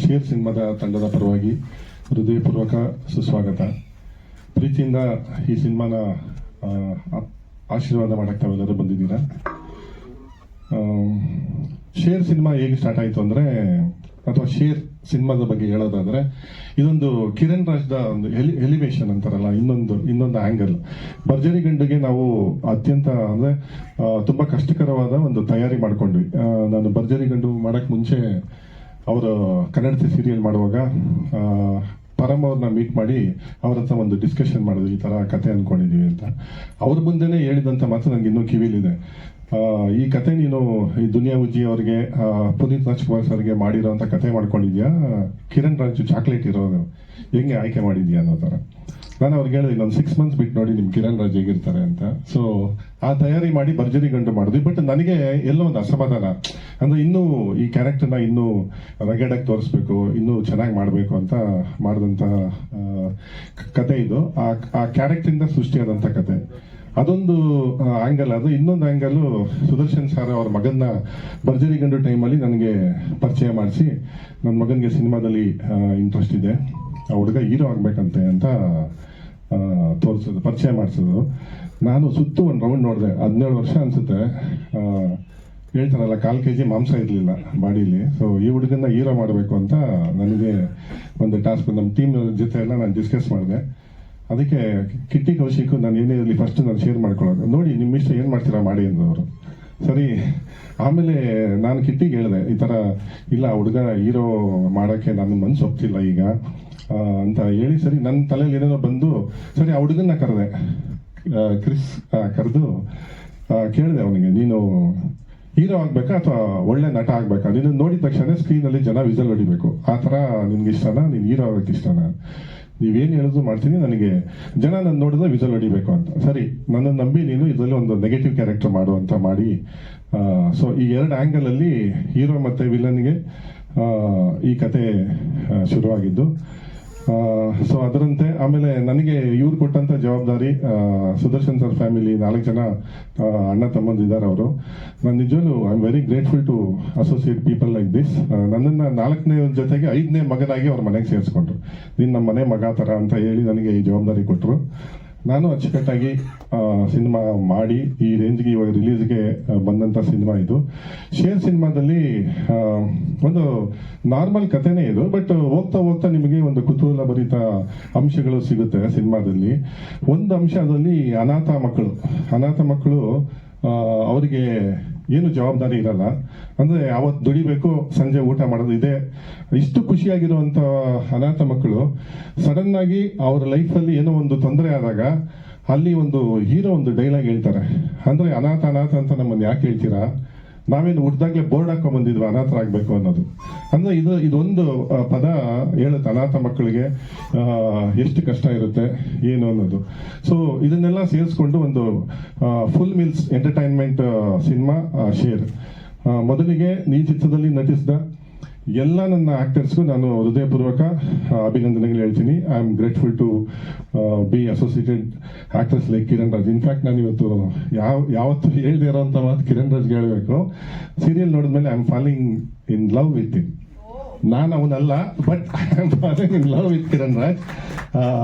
Share ಸಿನಿಮಾದ ತಂಡದ ಪರವಾಗಿ ಹೃದಯಪೂರ್ವಕ ಸುಸ್ವಾಗತ. ಪ್ರೀತಿಯಿಂದ ಈ ಸಿನಿಮಾನ ಆಶೀರ್ವಾದ ಮಾಡಕ್ಕೆ ತಾವೆಲ್ಲರೂ ಬಂದಿದ್ದೀರಾ. ಶೇರ್ ಸಿನಿಮಾ ಹೇಗೆ ಸ್ಟಾರ್ಟ್ ಆಯಿತು ಅಂದರೆ, ಅಥವಾ ಶೇರ್ ಸಿನಿಮಾದ ಬಗ್ಗೆ ಹೇಳೋದಾದ್ರೆ, ಇದೊಂದು ಕಿರಣ್ ರಾಜ್ದ ಒಂದು ಎಲಿವೇಶನ್ ಅಂತಾರಲ್ಲ, ಇನ್ನೊಂದು ಆಂಗಲ್. ಭರ್ಜರಿ ಗಂಡುಗೆ ನಾವು ಅತ್ಯಂತ ಅಂದರೆ ತುಂಬ ಕಷ್ಟಕರವಾದ ಒಂದು ತಯಾರಿ ಮಾಡ್ಕೊಂಡ್ವಿ. ನಾನು ಭರ್ಜರಿ ಗಂಡು ಮಾಡೋಕ್ಕೆ ಮುಂಚೆ ಅವರು ಕನ್ನಡದ ಸೀರಿಯಲ್ ಮಾಡುವಾಗ ಪರಮ್ ಅವ್ರನ್ನ ಮೀಟ್ ಮಾಡಿ ಅವ್ರ ಹತ್ರ ಒಂದು ಡಿಸ್ಕಷನ್ ಮಾಡಿದ್ವಿ, ಈ ಥರ ಕತೆ ಅಂದ್ಕೊಂಡಿದ್ದೀವಿ ಅಂತ. ಅವ್ರ ಮುಂದೆನೇ ಹೇಳಿದಂಥ ಮಾತು ನನಗೆ ಇನ್ನೂ ಕಿವಿಲಿದೆ. ಈ ಕತೆ ನೀನು ಈ ದುನಿಯಾ ಉಜ್ಜಿ ಅವ್ರಿಗೆ, ಪುನೀತ್ ರಾಜ್ಕುಮಾರ್ ಸರ್ಗೆ ಮಾಡಿರೋಂಥ ಕತೆ ಮಾಡ್ಕೊಂಡಿದ್ಯಾ, ಕಿರಣ್ ರಾಜು ಚಾಕ್ಲೇಟ್ ಇರೋದು ಹೆಂಗೆ ಆಯ್ಕೆ ಮಾಡಿದ್ಯಾ ಅನ್ನೋ ಥರ. ನಾನು ಅವ್ರಿಗೆ ಹೇಳಿದೆ, ಇನ್ನೊಂದು 6 months ಬಿಟ್ಟು ನೋಡಿ ನಿಮ್ಮ ಕಿರಣ್ ರಾಜ್ ಹೇಗಿರ್ತಾರೆ ಅಂತ. ಸೊ ಆ ತಯಾರಿ ಮಾಡಿ ಭರ್ಜರಿ ಗಂಡು ಮಾಡಿದ್ವಿ. ಬಟ್ ನನಗೆ ಎಲ್ಲೋ ಒಂದು ಅಸಮಾಧಾನ, ಅಂದರೆ ಇನ್ನೂ ಈ ಕ್ಯಾರೆಕ್ಟರ್ನ ಇನ್ನೂ ರಗಡಾಗಿ ತೋರಿಸ್ಬೇಕು, ಇನ್ನೂ ಚೆನ್ನಾಗಿ ಮಾಡಬೇಕು ಅಂತ ಮಾಡಿದಂಥ ಕತೆ ಇದು. ಆ ಕ್ಯಾರೆಕ್ಟರಿಂದ ಸೃಷ್ಟಿಯಾದಂಥ ಕತೆ ಅದೊಂದು ಆ್ಯಂಗಲ್. ಅದು ಇನ್ನೊಂದು ಆ್ಯಂಗಲು, ಸುದರ್ಶನ್ ಸರ್ ಅವ್ರ ಮಗನ್ನ ಭರ್ಜರಿ ಗಂಡು ಟೈಮಲ್ಲಿ ನನಗೆ ಪರಿಚಯ ಮಾಡಿಸಿ, ನನ್ನ ಮಗನಿಗೆ ಸಿನಿಮಾದಲ್ಲಿ ಇಂಟ್ರೆಸ್ಟ್ ಇದೆ, ಆ ಹುಡುಗ ಹೀರೋ ಆಗ್ಬೇಕಂತೆ ಅಂತ ತೋರಿಸೋದು, ಪರಿಚಯ ಮಾಡಿಸೋದು. ನಾನು ಸುತ್ತು ಒಂದು ರೌಂಡ್ ನೋಡಿದೆ. 17 ವರ್ಷ ಅನಿಸುತ್ತೆ. ಹೇಳ್ತಾರಲ್ಲ, 1/4 kg ಮಾಂಸ ಇರಲಿಲ್ಲ ಬಾಡೀಲಿ. ಸೊ ಈ ಹುಡುಗನ್ನ ಹೀರೋ ಮಾಡಬೇಕು ಅಂತ ನನಗೆ ಒಂದು ಟಾಸ್ಕ್. ನಮ್ಮ ಟೀಮ್ ಜೊತೆ ಎಲ್ಲ ನಾನು ಡಿಸ್ಕಸ್ ಮಾಡಿದೆ. ಅದಕ್ಕೆ ಕಿಟ್ಟಿ ಕೌಶಿಕ್ ನಾನು ಏನೇ ಇರಲಿ ಫಸ್ಟ್ ನಾನು ಶೇರ್ ಮಾಡ್ಕೊಳ್ಳೋದು, ನೋಡಿ ನಿಮ್ಮ ಇಷ್ಟ ಏನು ಮಾಡ್ತೀರಾ ಮಾಡಿ ಅಂದವರು. ಸರಿ, ಆಮೇಲೆ ನಾನು ಕಿಟ್ಟಿಗೆ ಹೇಳಿದೆ, ಈ ಥರ ಇಲ್ಲ ಹುಡುಗ ಹೀರೋ ಮಾಡೋಕ್ಕೆ ನನ್ನ ಮನಸ್ಸು ಒಪ್ತಿಲ್ಲ ಈಗ ಅಂತ ಹೇಳಿ. ಸರಿ, ನನ್ನ ತಲೆಯಲ್ಲಿ ಏನೇನೋ ಬಂದು, ಸರಿ ಆ ಹುಡುಗನ್ನ ಕರೆದೆ, ಕ್ರಿಸ್ ಕರೆದು ಕೇಳಿದೆ ಅವನಿಗೆ, ನೀನು ಹೀರೋ ಆಗ್ಬೇಕಾ ಅಥವಾ ಒಳ್ಳೆ ನಟ ಆಗ್ಬೇಕಾ? ನೀನು ನೋಡಿದ ತಕ್ಷಣ ಸ್ಕ್ರೀನಲ್ಲಿ ಜನ ವಿಸಲ್ ಹೊಡಿಬೇಕು, ಆ ಥರ ನಿನ್ಗೆ ಇಷ್ಟನಾ, ನೀನು ಹೀರೋ ಆಗೋಕ್ಕೆ ಇಷ್ಟನಾ? ನೀವೇನು ಹೇಳೋದು ಮಾಡ್ತೀನಿ, ನನಗೆ ಜನ ನಾನು ನೋಡಿದ್ರೆ ವಿಸಲ್ ಹೊಡಿಬೇಕು ಅಂತ. ಸರಿ, ನನ್ನನ್ನು ನಂಬಿ ನೀನು ಇದರಲ್ಲಿ ಒಂದು ನೆಗೆಟಿವ್ ಕ್ಯಾರೆಕ್ಟರ್ ಮಾಡು ಅಂತ ಮಾಡಿ. ಸೊ ಈ 2 ಆ್ಯಂಗಲಲ್ಲಿ ಹೀರೋ ಮತ್ತು ವಿಲನ್ಗೆ ಈ ಕತೆ ಶುರುವಾಗಿದ್ದು. ಸೊ ಅದರಂತೆ ಆಮೇಲೆ ನನಗೆ ಇವ್ರು ಕೊಟ್ಟಂಥ ಜವಾಬ್ದಾರಿ, ಸುದರ್ಶನ್ ಸರ್ ಫ್ಯಾಮಿಲಿ 4 ಜನ ಅಣ್ಣ ತಮ್ಮಂದಿದ್ದಾರೆ ಅವರು. ನಾನು ನಿಜವೂ I am very grateful to associate people like this. ನನ್ನನ್ನು 4ನೇ ಜೊತೆಗೆ 5ನೇ ಮಗನಾಗಿ ಅವ್ರ ಮನೆಗೆ ಸೇರಿಸ್ಕೊಂಡ್ರು. ನೀನು ನಮ್ಮ ಮನೆ ಮಗ ಥರ ಅಂತ ಹೇಳಿ ನನಗೆ ಈ ಜವಾಬ್ದಾರಿ ಕೊಟ್ಟರು. ನಾನು ಅಚ್ಚುಕಟ್ಟಾಗಿ ಸಿನಿಮಾ ಮಾಡಿ ಈ ರೇಂಜ್ಗೆ ಇವಾಗ ರಿಲೀಸ್ಗೆ ಬಂದಂಥ ಸಿನಿಮಾ ಇದು. ಶೇರ್ ಸಿನಿಮಾದಲ್ಲಿ ಒಂದು ನಾರ್ಮಲ್ ಕಥೆನೇ ಇದು, ಬಟ್ ಹೋಗ್ತಾ ಹೋಗ್ತಾ ನಿಮಗೆ ಒಂದು ಕುತೂಹಲ ಭರಿತ ಅಂಶಗಳು ಸಿಗುತ್ತೆ ಸಿನಿಮಾದಲ್ಲಿ. ಒಂದು ಅಂಶ ಅದರಲ್ಲಿ ಅನಾಥ ಮಕ್ಕಳು ಅವರಿಗೆ ಏನು ಜವಾಬ್ದಾರಿ ಇರಲ್ಲ. ಅಂದರೆ ಅವತ್ತು ದುಡಿಬೇಕು, ಸಂಜೆ ಊಟ ಮಾಡೋದು ಇದೆ. ಇಷ್ಟು ಖುಷಿಯಾಗಿರುವಂಥ ಅನಾಥ ಮಕ್ಕಳು ಸಡನ್ ಆಗಿ ಅವರ ಲೈಫಲ್ಲಿ ಏನೋ ಒಂದು ತೊಂದರೆ ಆದಾಗ ಅಲ್ಲಿ ಒಂದು ಹೀರೋ ಒಂದು ಡೈಲಾಗ್ ಹೇಳ್ತಾರೆ, ಅಂದರೆ ಅನಾಥ ಅಂತ ನಮ್ಮನ್ನು ಯಾಕೆ ಹೇಳ್ತೀರಾ, ನಾವೇನು ಹುಡ್ದಾಗ್ಲೇ ಬೋರ್ಡ್ ಹಾಕೊಂಡ್ ಬಂದಿದ್ವಿ ಅನಾಥರಾಗಬೇಕು ಅನ್ನೋದು. ಅಂದರೆ ಇದೊಂದು ಪದ ಹೇಳುತ್ತೆ ಅನಾಥ ಮಕ್ಕಳಿಗೆ ಎಷ್ಟು ಕಷ್ಟ ಇರುತ್ತೆ ಏನು ಅನ್ನೋದು. ಸೊ ಇದನ್ನೆಲ್ಲ ಸೇರಿಸ್ಕೊಂಡು ಒಂದು full meals entertainment cinema share. ಮೊದಲಿಗೆ ಈ ಚಿತ್ರದಲ್ಲಿ ನಟಿಸಿದ ಎಲ್ಲ ನನ್ನ ಆಕ್ಟರ್ಸ್ಗೂ ನಾನು ಹೃದಯಪೂರ್ವಕ ಅಭಿನಂದನೆಗಳು ಹೇಳ್ತೀನಿ. I am grateful to be associated actors like Kiran Raj. In fact ನಾನು ಇವತ್ತು ಯಾವತ್ತು ಹೇಳ್ದೇ ಇರೋಂಥ ಮಾತು ಕಿರಣ್ ರಾಜ್ಗೆ ಹೇಳಬೇಕು. ಸೀರಿಯಲ್ ನೋಡಿದ್ಮೇಲೆ I am falling in love with him. ನಾನು ಅವನಲ್ಲ, but I am falling in love with Kiran Raj.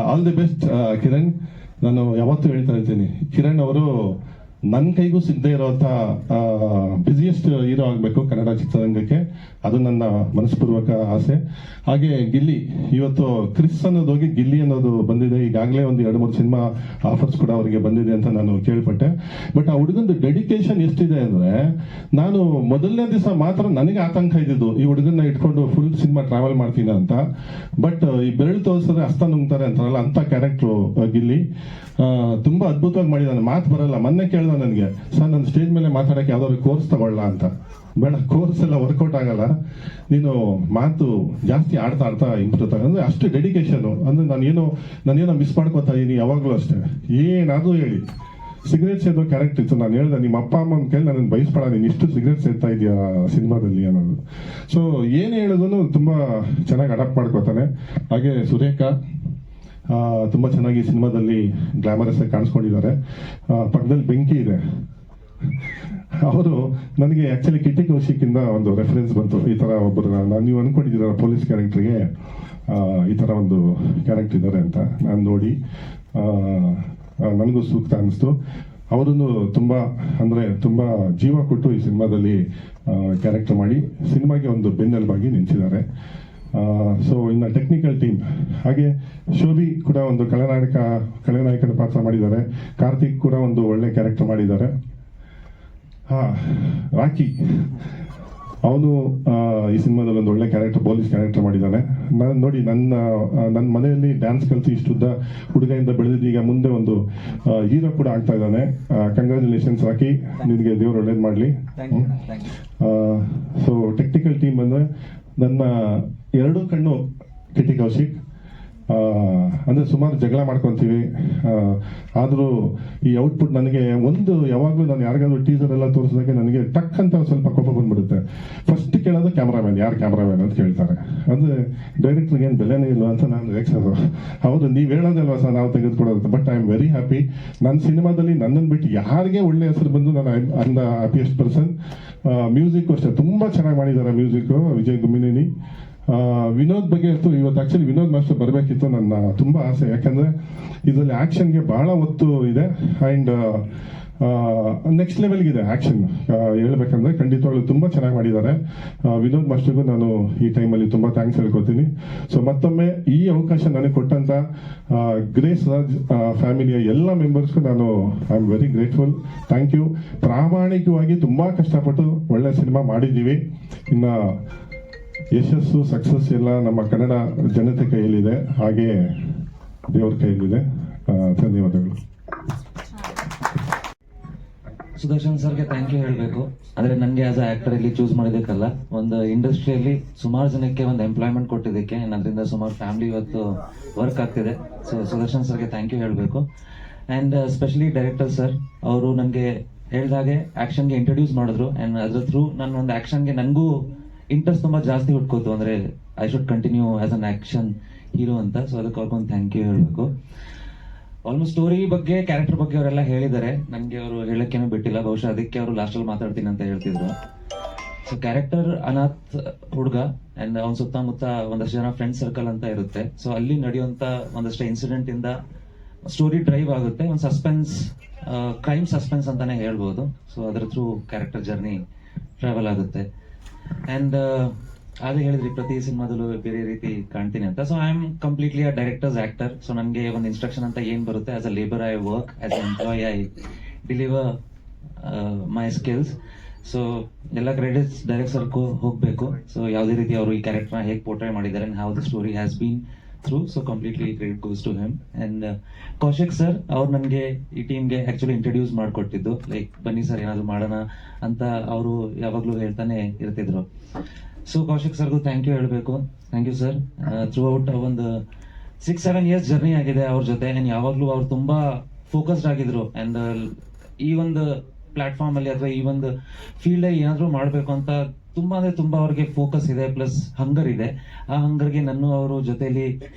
All the best Kiran. ನಾನು ಯಾವತ್ತೂ ಹೇಳ್ತಾ ಇರ್ತೀನಿ, ಕಿರಣ್ ಅವರು ನನ್ನ ಕೈಗೂ ಸಿಗದೆ ಇರೋಂಥ ಬಿಸಿಯೆಸ್ಟ್ ಹೀರೋ ಆಗಬೇಕು ಕನ್ನಡ ಚಿತ್ರರಂಗಕ್ಕೆ. ಅದು ನನ್ನ ಮನಸ್ಪೂರ್ವಕ ಆಸೆ. ಹಾಗೆ ಗಿಲ್ಲಿ, ಇವತ್ತು ಕ್ರಿಸ್ ಅನ್ನೋದು ಹೋಗಿ ಗಿಲ್ಲಿ ಅನ್ನೋದು ಬಂದಿದೆ. ಈಗಾಗಲೇ ಒಂದು 2-3 ಸಿನಿಮಾ ಆಫರ್ಸ್ ಕೂಡ ಅವರಿಗೆ ಬಂದಿದೆ ಅಂತ ನಾನು ಕೇಳ್ಪಟ್ಟೆ. ಬಟ್ ಆ ಹುಡುಗಂದು ಡೆಡಿಕೇಶನ್ ಎಷ್ಟಿದೆ ಅಂದರೆ, ನಾನು ಮೊದಲನೇ ದಿವಸ ಮಾತ್ರ ನನಗೆ ಆತಂಕ ಇದ್ದಿದ್ದು, ಈ ಹುಡುಗನ್ನ ಇಟ್ಕೊಂಡು ಫುಲ್ ಸಿನಿಮಾ ಟ್ರಾವೆಲ್ ಮಾಡ್ತೀನಿ ಅಂತ. ಬಟ್ ಈ ಬೆರಳು ತೋರಿಸಿದ್ರೆ ಹಸ್ತ ನುಂಗ್ತಾರೆ ಅಂತಾರಲ್ಲ, ಅಂತ ಕ್ಯಾರೆಕ್ಟ್ರು ಗಿಲ್ಲಿ. ತುಂಬ ಅದ್ಭುತವಾಗಿ ಮಾಡಿದ್ದಾನೆ. ಮಾತು ಬರಲ್ಲ. ಮೊನ್ನೆ ಕೇಳಿದ ನನಗೆ, ಸರ್ ನನ್ನ ಸ್ಟೇಜ್ ಮೇಲೆ ಮಾತಾಡೋಕ್ಕೆ ಯಾವ್ದಾದ್ರು ಕೋರ್ಸ್ ತಗೊಳ್ಳ ಅಂತ. ಬೇಡ, ಕೋರ್ಸ್ ಎಲ್ಲ ವರ್ಕೌಟ್ ಆಗಲ್ಲ, ನೀನು ಮಾತು ಜಾಸ್ತಿ ಆಡ್ತಾ ಇಂಪ್ರೂವ್ ಅಂದರೆ ಅಷ್ಟು ಡೆಡಿಕೇಶನು. ಅಂದರೆ ನಾನೇನೋ ಮಿಸ್ ಮಾಡ್ಕೊತಾ ಇದ್ದೀನಿ ಯಾವಾಗಲೂ ಅಷ್ಟೇ. ಏನಾದರೂ ಹೇಳಿ, ಸಿಗರೇಟ್ ಸೇದೋ ಕ್ಯಾರೆಕ್ಟರ್ ಇತ್ತು. ನಾನು ಹೇಳ್ದೆ, ನಿಮ್ಮ ಅಪ್ಪ ಅಮ್ಮನ ಕೇಳಿ ನನ್ನ ಬಯಸ್ಬೇಡ, ನೀನು ಇಷ್ಟು ಸಿಗರೇಟ್ ಸೇರ್ತಾ ಇದೆಯಾ ಸಿನಿಮಾದಲ್ಲಿ ಅನ್ನೋದು. ಸೊ ಏನು ಹೇಳೋದನ್ನು ತುಂಬ ಚೆನ್ನಾಗಿ ಅಡಾಪ್ಟ್ ಮಾಡ್ಕೋತಾನೆ. ಹಾಗೆ ಸುರೇಖಾ ತುಂಬ ಚೆನ್ನಾಗಿ ಸಿನಿಮಾದಲ್ಲಿ ಗ್ಲಾಮರಸ್ ಆಗಿ ಕಾಣಿಸ್ಕೊಂಡಿದ್ದಾರೆ. ಪಕ್ಕದಲ್ಲಿ ಬೆಂಕಿ ಇದೆ, ಅವರು ನನಗೆ ಆ್ಯಕ್ಚುಲಿ ಕಿಟ್ಟಿ ಕೌಶಿಕಿಂದ ಒಂದು ರೆಫರೆನ್ಸ್ ಬಂತು, ಈ ಥರ ಒಬ್ಬರು ನೀವು ಅಂದ್ಕೊಂಡಿದ್ದೀರ ಪೊಲೀಸ್ ಕ್ಯಾರೆಕ್ಟ್ರಿಗೆ ಈ ಥರ ಒಂದು ಕ್ಯಾರೆಕ್ಟರ್ ಇದ್ದಾರೆ ಅಂತ. ನಾನು ನೋಡಿ ನನಗೂ ಸೂಕ್ತ ಅನ್ನಿಸ್ತು. ಅವರನ್ನು ತುಂಬ ಅಂದರೆ ತುಂಬ ಜೀವ ಕೊಟ್ಟು ಈ ಸಿನಿಮಾದಲ್ಲಿ ಕ್ಯಾರೆಕ್ಟರ್ ಮಾಡಿ ಸಿನಿಮಾಗೆ ಒಂದು ಬೆನ್ನೆಲುಬಾಗಿ ನಿಂತಿದ್ದಾರೆ. ಸೊ ಇನ್ನು ಟೆಕ್ನಿಕಲ್ ಟೀಮ್, ಹಾಗೆ ಶೋಭಿ ಕೂಡ ಒಂದು ಖಳನಾಯಕನ ಪಾತ್ರ ಮಾಡಿದ್ದಾರೆ. ಕಾರ್ತಿಕ್ ಕೂಡ ಒಂದು ಒಳ್ಳೆ ಕ್ಯಾರೆಕ್ಟರ್ ಮಾಡಿದ್ದಾರೆ. ರಾಕಿ ಅವನು ಈ ಸಿನಿಮಾದಲ್ಲಿ ಒಂದು ಒಳ್ಳೆ ಕ್ಯಾರೆಕ್ಟರ್, ಪೊಲೀಸ್ ಕ್ಯಾರೆಕ್ಟರ್ ಮಾಡಿದ್ದಾನೆ. ನಾನು ನೋಡಿ ನನ್ನ ಮನೆಯಲ್ಲಿ ಡ್ಯಾನ್ಸ್ ಕಲಿಸಿ ಇಷ್ಟುದ್ದ ಹುಡುಗಯಿಂದ ಬೆಳೆದಿದ್ದು ಈಗ ಮುಂದೆ ಒಂದು ಹೀರೋ ಕೂಡ ಆಗ್ತಾ ಇದ್ದಾನೆ. ಕಂಗ್ರ್ಯಾಚುಲೇಷನ್ಸ್ ರಾಕಿ, ನಿನಗೆ ದೇವರು ಒಳ್ಳೇದು ಮಾಡಲಿ. ಸೊ ಟೆಕ್ನಿಕಲ್ ಟೀಮ್ ಅಂದರೆ ನನ್ನ ಎರಡೂ ಕಣ್ಣು ಕಿಟ್ಟಿ ಕೌಶಿಕ್. ಅಂದರೆ ಸುಮಾರು ಜಗಳ ಮಾಡ್ಕೊತೀವಿ, ಆದರೂ ಈ ಔಟ್ಪುಟ್ ನನಗೆ ಒಂದು ಯಾವಾಗಲೂ ನಾನು ಯಾರಿಗಾದ್ರೂ ಟೀಸರ್ ಎಲ್ಲ ತೋರಿಸಿದಾಗೆ ನನಗೆ ಟಕ್ ಅಂತ ಸ್ವಲ್ಪ ಕೋಪ ಬಂದ್ಬಿಡುತ್ತೆ. ಫಸ್ಟ್ ಕೇಳೋದು ಕ್ಯಾಮ್ರಾಮ್ಯಾನ್, ಯಾರು ಕ್ಯಾಮ್ರಾಮ್ಯಾನ್ ಅಂತ ಕೇಳ್ತಾರೆ. ಅಂದರೆ ಡೈರೆಕ್ಟ್ರಿಗೆ ಏನು ಬೆಲೆನೇ ಇಲ್ಲ ಅಂತ ನಾನು ರೇಗ್ಸೋದು. ಹೌದು, ನೀವು ಹೇಳೋದಲ್ವಾ ಸರ್ ನಾವು ತೆಗೆದುಕೊಡೋದು. But I am very happy. ನನ್ನ ಸಿನಿಮಾದಲ್ಲಿ ನನ್ನನ್ನು ಬಿಟ್ಟು ಯಾರಿಗೆ ಒಳ್ಳೆ ಹೆಸರು ಬಂದು ನಾನು I am the happiest person. Music ಅಷ್ಟೇ ತುಂಬ ಚೆನ್ನಾಗಿ ಮಾಡಿದ್ದಾರೆ. ಮ್ಯೂಸಿಕ್ಕು ವಿಜಯ್ ಗುಮ್ಮಿನೇನಿ. ವಿನೋದ್ ಬಗ್ಗೆ ಇತ್ತು. ಇವತ್ತು ಆ್ಯಕ್ಚುಲಿ ವಿನೋದ್ ಮಾಸ್ಟರ್ ಬರಬೇಕಿತ್ತು, ನನ್ನ ತುಂಬ ಆಸೆ. ಯಾಕಂದರೆ ಇದರಲ್ಲಿ ಆ್ಯಕ್ಷನ್ಗೆ ಭಾಳ ಒತ್ತು ಇದೆ ಆ್ಯಂಡ್ ನೆಕ್ಸ್ಟ್ ಲೆವೆಲ್ಗಿದೆ ಆ್ಯಕ್ಷನ್. ಹೇಳ್ಬೇಕಂದ್ರೆ ಖಂಡಿತವಾಗ್ಲೂ ತುಂಬ ಚೆನ್ನಾಗಿ ಮಾಡಿದ್ದಾರೆ. ವಿನೋದ್ ಮಾಸ್ಟರ್ಗೂ ನಾನು ಈ ಟೈಮಲ್ಲಿ ತುಂಬ ಥ್ಯಾಂಕ್ಸ್ ಹೇಳ್ಕೊತೀನಿ. ಸೊ ಮತ್ತೊಮ್ಮೆ ಈ ಅವಕಾಶ ನನಗೆ ಕೊಟ್ಟಂಥ ಗ್ರೇಸ್ ರಾಜ್ ಫ್ಯಾಮಿಲಿಯ ಎಲ್ಲ ಮೆಂಬರ್ಸ್ಗೂ ನಾನು I am very grateful. Thank you. ಪ್ರಾಮಾಣಿಕವಾಗಿ ತುಂಬ ಕಷ್ಟಪಟ್ಟು ಒಳ್ಳೆ ಸಿನಿಮಾ ಮಾಡಿದ್ದೀವಿ. ಇನ್ನು ಯಶಸ್ಸು ಸಕ್ಸಸ್ ಎಲ್ಲ ನಮ್ಮ ಕನ್ನಡ ಜನತೆ ಕೈಯಲ್ಲಿದೆ, ಹಾಗೆ ದೇವರ ಕೈಯಲ್ಲಿದೆ. ಧನ್ಯವಾದಗಳು. ಸುದರ್ಶನ್ ಸರ್ಗೆ ಥ್ಯಾಂಕ್ ಯು ಹೇಳಬೇಕು. ಅಂದ್ರೆ ನನಗೆ ಆಸ್ ಅ ಆಕ್ಟರ್ ಇಲ್ಲಿ ಚೂಸ್ ಮಾಡಿದಕ್ಕಲ್ಲ, ಒಂದು ಇಂಡಸ್ಟ್ರಿಯಲ್ಲಿ ಸುಮಾರು ಜನಕ್ಕೆ ಒಂದು ಎಂಪ್ಲಾಯ್ಮೆಂಟ್ ಕೊಟ್ಟಿದ್ದಕ್ಕೆ, ಅದರಿಂದ ಸುಮಾರು ಫ್ಯಾಮಿಲಿ ಇವತ್ತು ವರ್ಕ್ ಆಗ್ತಿದೆ. ಸೊ ಸುದರ್ಶನ್ ಸರ್ಗೆ ಥ್ಯಾಂಕ್ ಯು ಹೇಳಬೇಕು. ಆ್ಯಂಡ್ ಸ್ಪೆಷಲಿ ಡೈರೆಕ್ಟರ್ ಸರ್, ಅವರು ನನಗೆ ಹೇಳಿದಾಗೆ ಆ್ಯಕ್ಷನ್ಗೆ ಇಂಟ್ರೊಡ್ಯೂಸ್ ಮಾಡಿದ್ರು. ಆ್ಯಂಡ್ ಅದ್ರ ಥ್ರೂ ನಾನು ಒಂದು ಆ್ಯಕ್ಷನ್ಗೆ ನನಗೂ ಇಂಟ್ರೆಸ್ಟ್ ತುಂಬ ಜಾಸ್ತಿ ಹುಟ್ಕೋತು. ಅಂದರೆ I should continue as an action hero ಅಂತ. ಸೊ ಅದಕ್ಕೆ ಅವ್ರಿಗೊಂದು ಥ್ಯಾಂಕ್ ಯು ಹೇಳಬೇಕು. ಆಲ್ಮೋಸ್ಟ್ ಸ್ಟೋರಿ ಬಗ್ಗೆ, ಕ್ಯಾರೆಕ್ಟರ್ ಬಗ್ಗೆ ಅವರೆಲ್ಲ ಹೇಳಿದ್ದಾರೆ. ನನಗೆ ಅವರು ಹೇಳಕ್ಕೇನೂ ಬಿಟ್ಟಿಲ್ಲ. ಬಹುಶಃ ಅದಕ್ಕೆ ಅವರು ಲಾಸ್ಟಲ್ಲಿ ಮಾತಾಡ್ತೀನಿ ಅಂತ ಹೇಳ್ತಿದ್ರು. ಸೊ ಕ್ಯಾರೆಕ್ಟರ್ ಅನಾಥ್ ಹುಡುಗ ಆ್ಯಂಡ್ ಅವ್ನ ಸುತ್ತಮುತ್ತ ಒಂದಷ್ಟು ಜನ ಫ್ರೆಂಡ್ ಸರ್ಕಲ್ ಅಂತ ಇರುತ್ತೆ. ಸೊ ಅಲ್ಲಿ ನಡೆಯುವಂಥ ಒಂದಷ್ಟು ಇನ್ಸಿಡೆಂಟ್ ಇಂದ ಸ್ಟೋರಿ ಡ್ರೈವ್ ಆಗುತ್ತೆ. ಒಂದು ಸಸ್ಪೆನ್ಸ್, ಕ್ರೈಮ್ ಸಸ್ಪೆನ್ಸ್ ಅಂತಾನೆ ಹೇಳ್ಬೋದು. ಸೊ ಅದರ ಥ್ರೂ ಕ್ಯಾರೆಕ್ಟರ್ ಜರ್ನಿ ಟ್ರಾವೆಲ್ ಆಗುತ್ತೆ. ಆ್ಯಂಡ್ ಅದೇ ಹೇಳಿದ್ರಿ, ಪ್ರತಿ ಸಿನಿಮಾದಲ್ಲೂ ಬೇರೆ ರೀತಿ ಕಾಣ್ತೀನಿ ಅಂತ. So I am completely a director's actor. So ನನಗೆ ಒಂದು ಇನ್ಸ್ಟ್ರಕ್ಷನ್ ಅಂತ ಏನು ಬರುತ್ತೆ, as a labour I work, as a employ I deliver my skills. So ಎಲ್ಲ ಕ್ರೆಡಿಟ್ಸ್ ಡೈರೆಕ್ಟರ್ಗೂ ಹೋಗಬೇಕು. ಸೊ ಯಾವುದೇ ರೀತಿ ಅವರು ಈ ಕ್ಯಾರೆಕ್ಟರ್ನ ಹೇಗೆ ಪೋರ್ಟ್ರೇ ಮಾಡಿದ್ದಾರೆ, and how the story has been through. So completely credit goes to him. And Kaushik sir, ಅವ್ರು ನನಗೆ ಈ ಟೀಮ್ಗೆ ಆ್ಯಕ್ಚುಲಿ ಇಂಟ್ರೊಡ್ಯೂಸ್ ಮಾಡಿಕೊಟ್ಟಿದ್ದು. ಲೈಕ್ ಬನ್ನಿ ಸರ್ ಏನಾದರೂ ಮಾಡೋಣ ಅಂತ ಅವರು ಯಾವಾಗಲೂ ಹೇಳ್ತಾನೆ ಇರ್ತಿದ್ರು. ಸೊ ಕೌಶಿಕ್ ಸರ್ಗೂ ಥ್ಯಾಂಕ್ ಯು ಹೇಳಬೇಕು. Thank you sir. Throughout ಒಂದು 6-7 years ಜರ್ನಿ ಆಗಿದೆ ಅವ್ರ ಜೊತೆ. ಆ್ಯಂಡ್ ಯಾವಾಗಲೂ ಅವ್ರು ತುಂಬ ಫೋಕಸ್ಡ್ ಆಗಿದ್ರು. ಆ್ಯಂಡ್ ಈ ಒಂದು ಪ್ಲಾಟ್ಫಾರ್ಮ್ ಅಲ್ಲಿ ಅಥವಾ ಈ ಒಂದು ಫೀಲ್ಡ್ ಏನಾದರೂ ಮಾಡಬೇಕು ಅಂತ ತುಂಬಾ ಅಂದ್ರೆ ತುಂಬಾ ಅವ್ರಿಗೆ ಫೋಕಸ್ ಇದೆ, ಪ್ಲಸ್ ಹಂಗರ್ ಇದೆ. ಆ ಹಂಗರ್ಗೆ ನನ್ನ ಅವರು ಜೊತೆಲಿ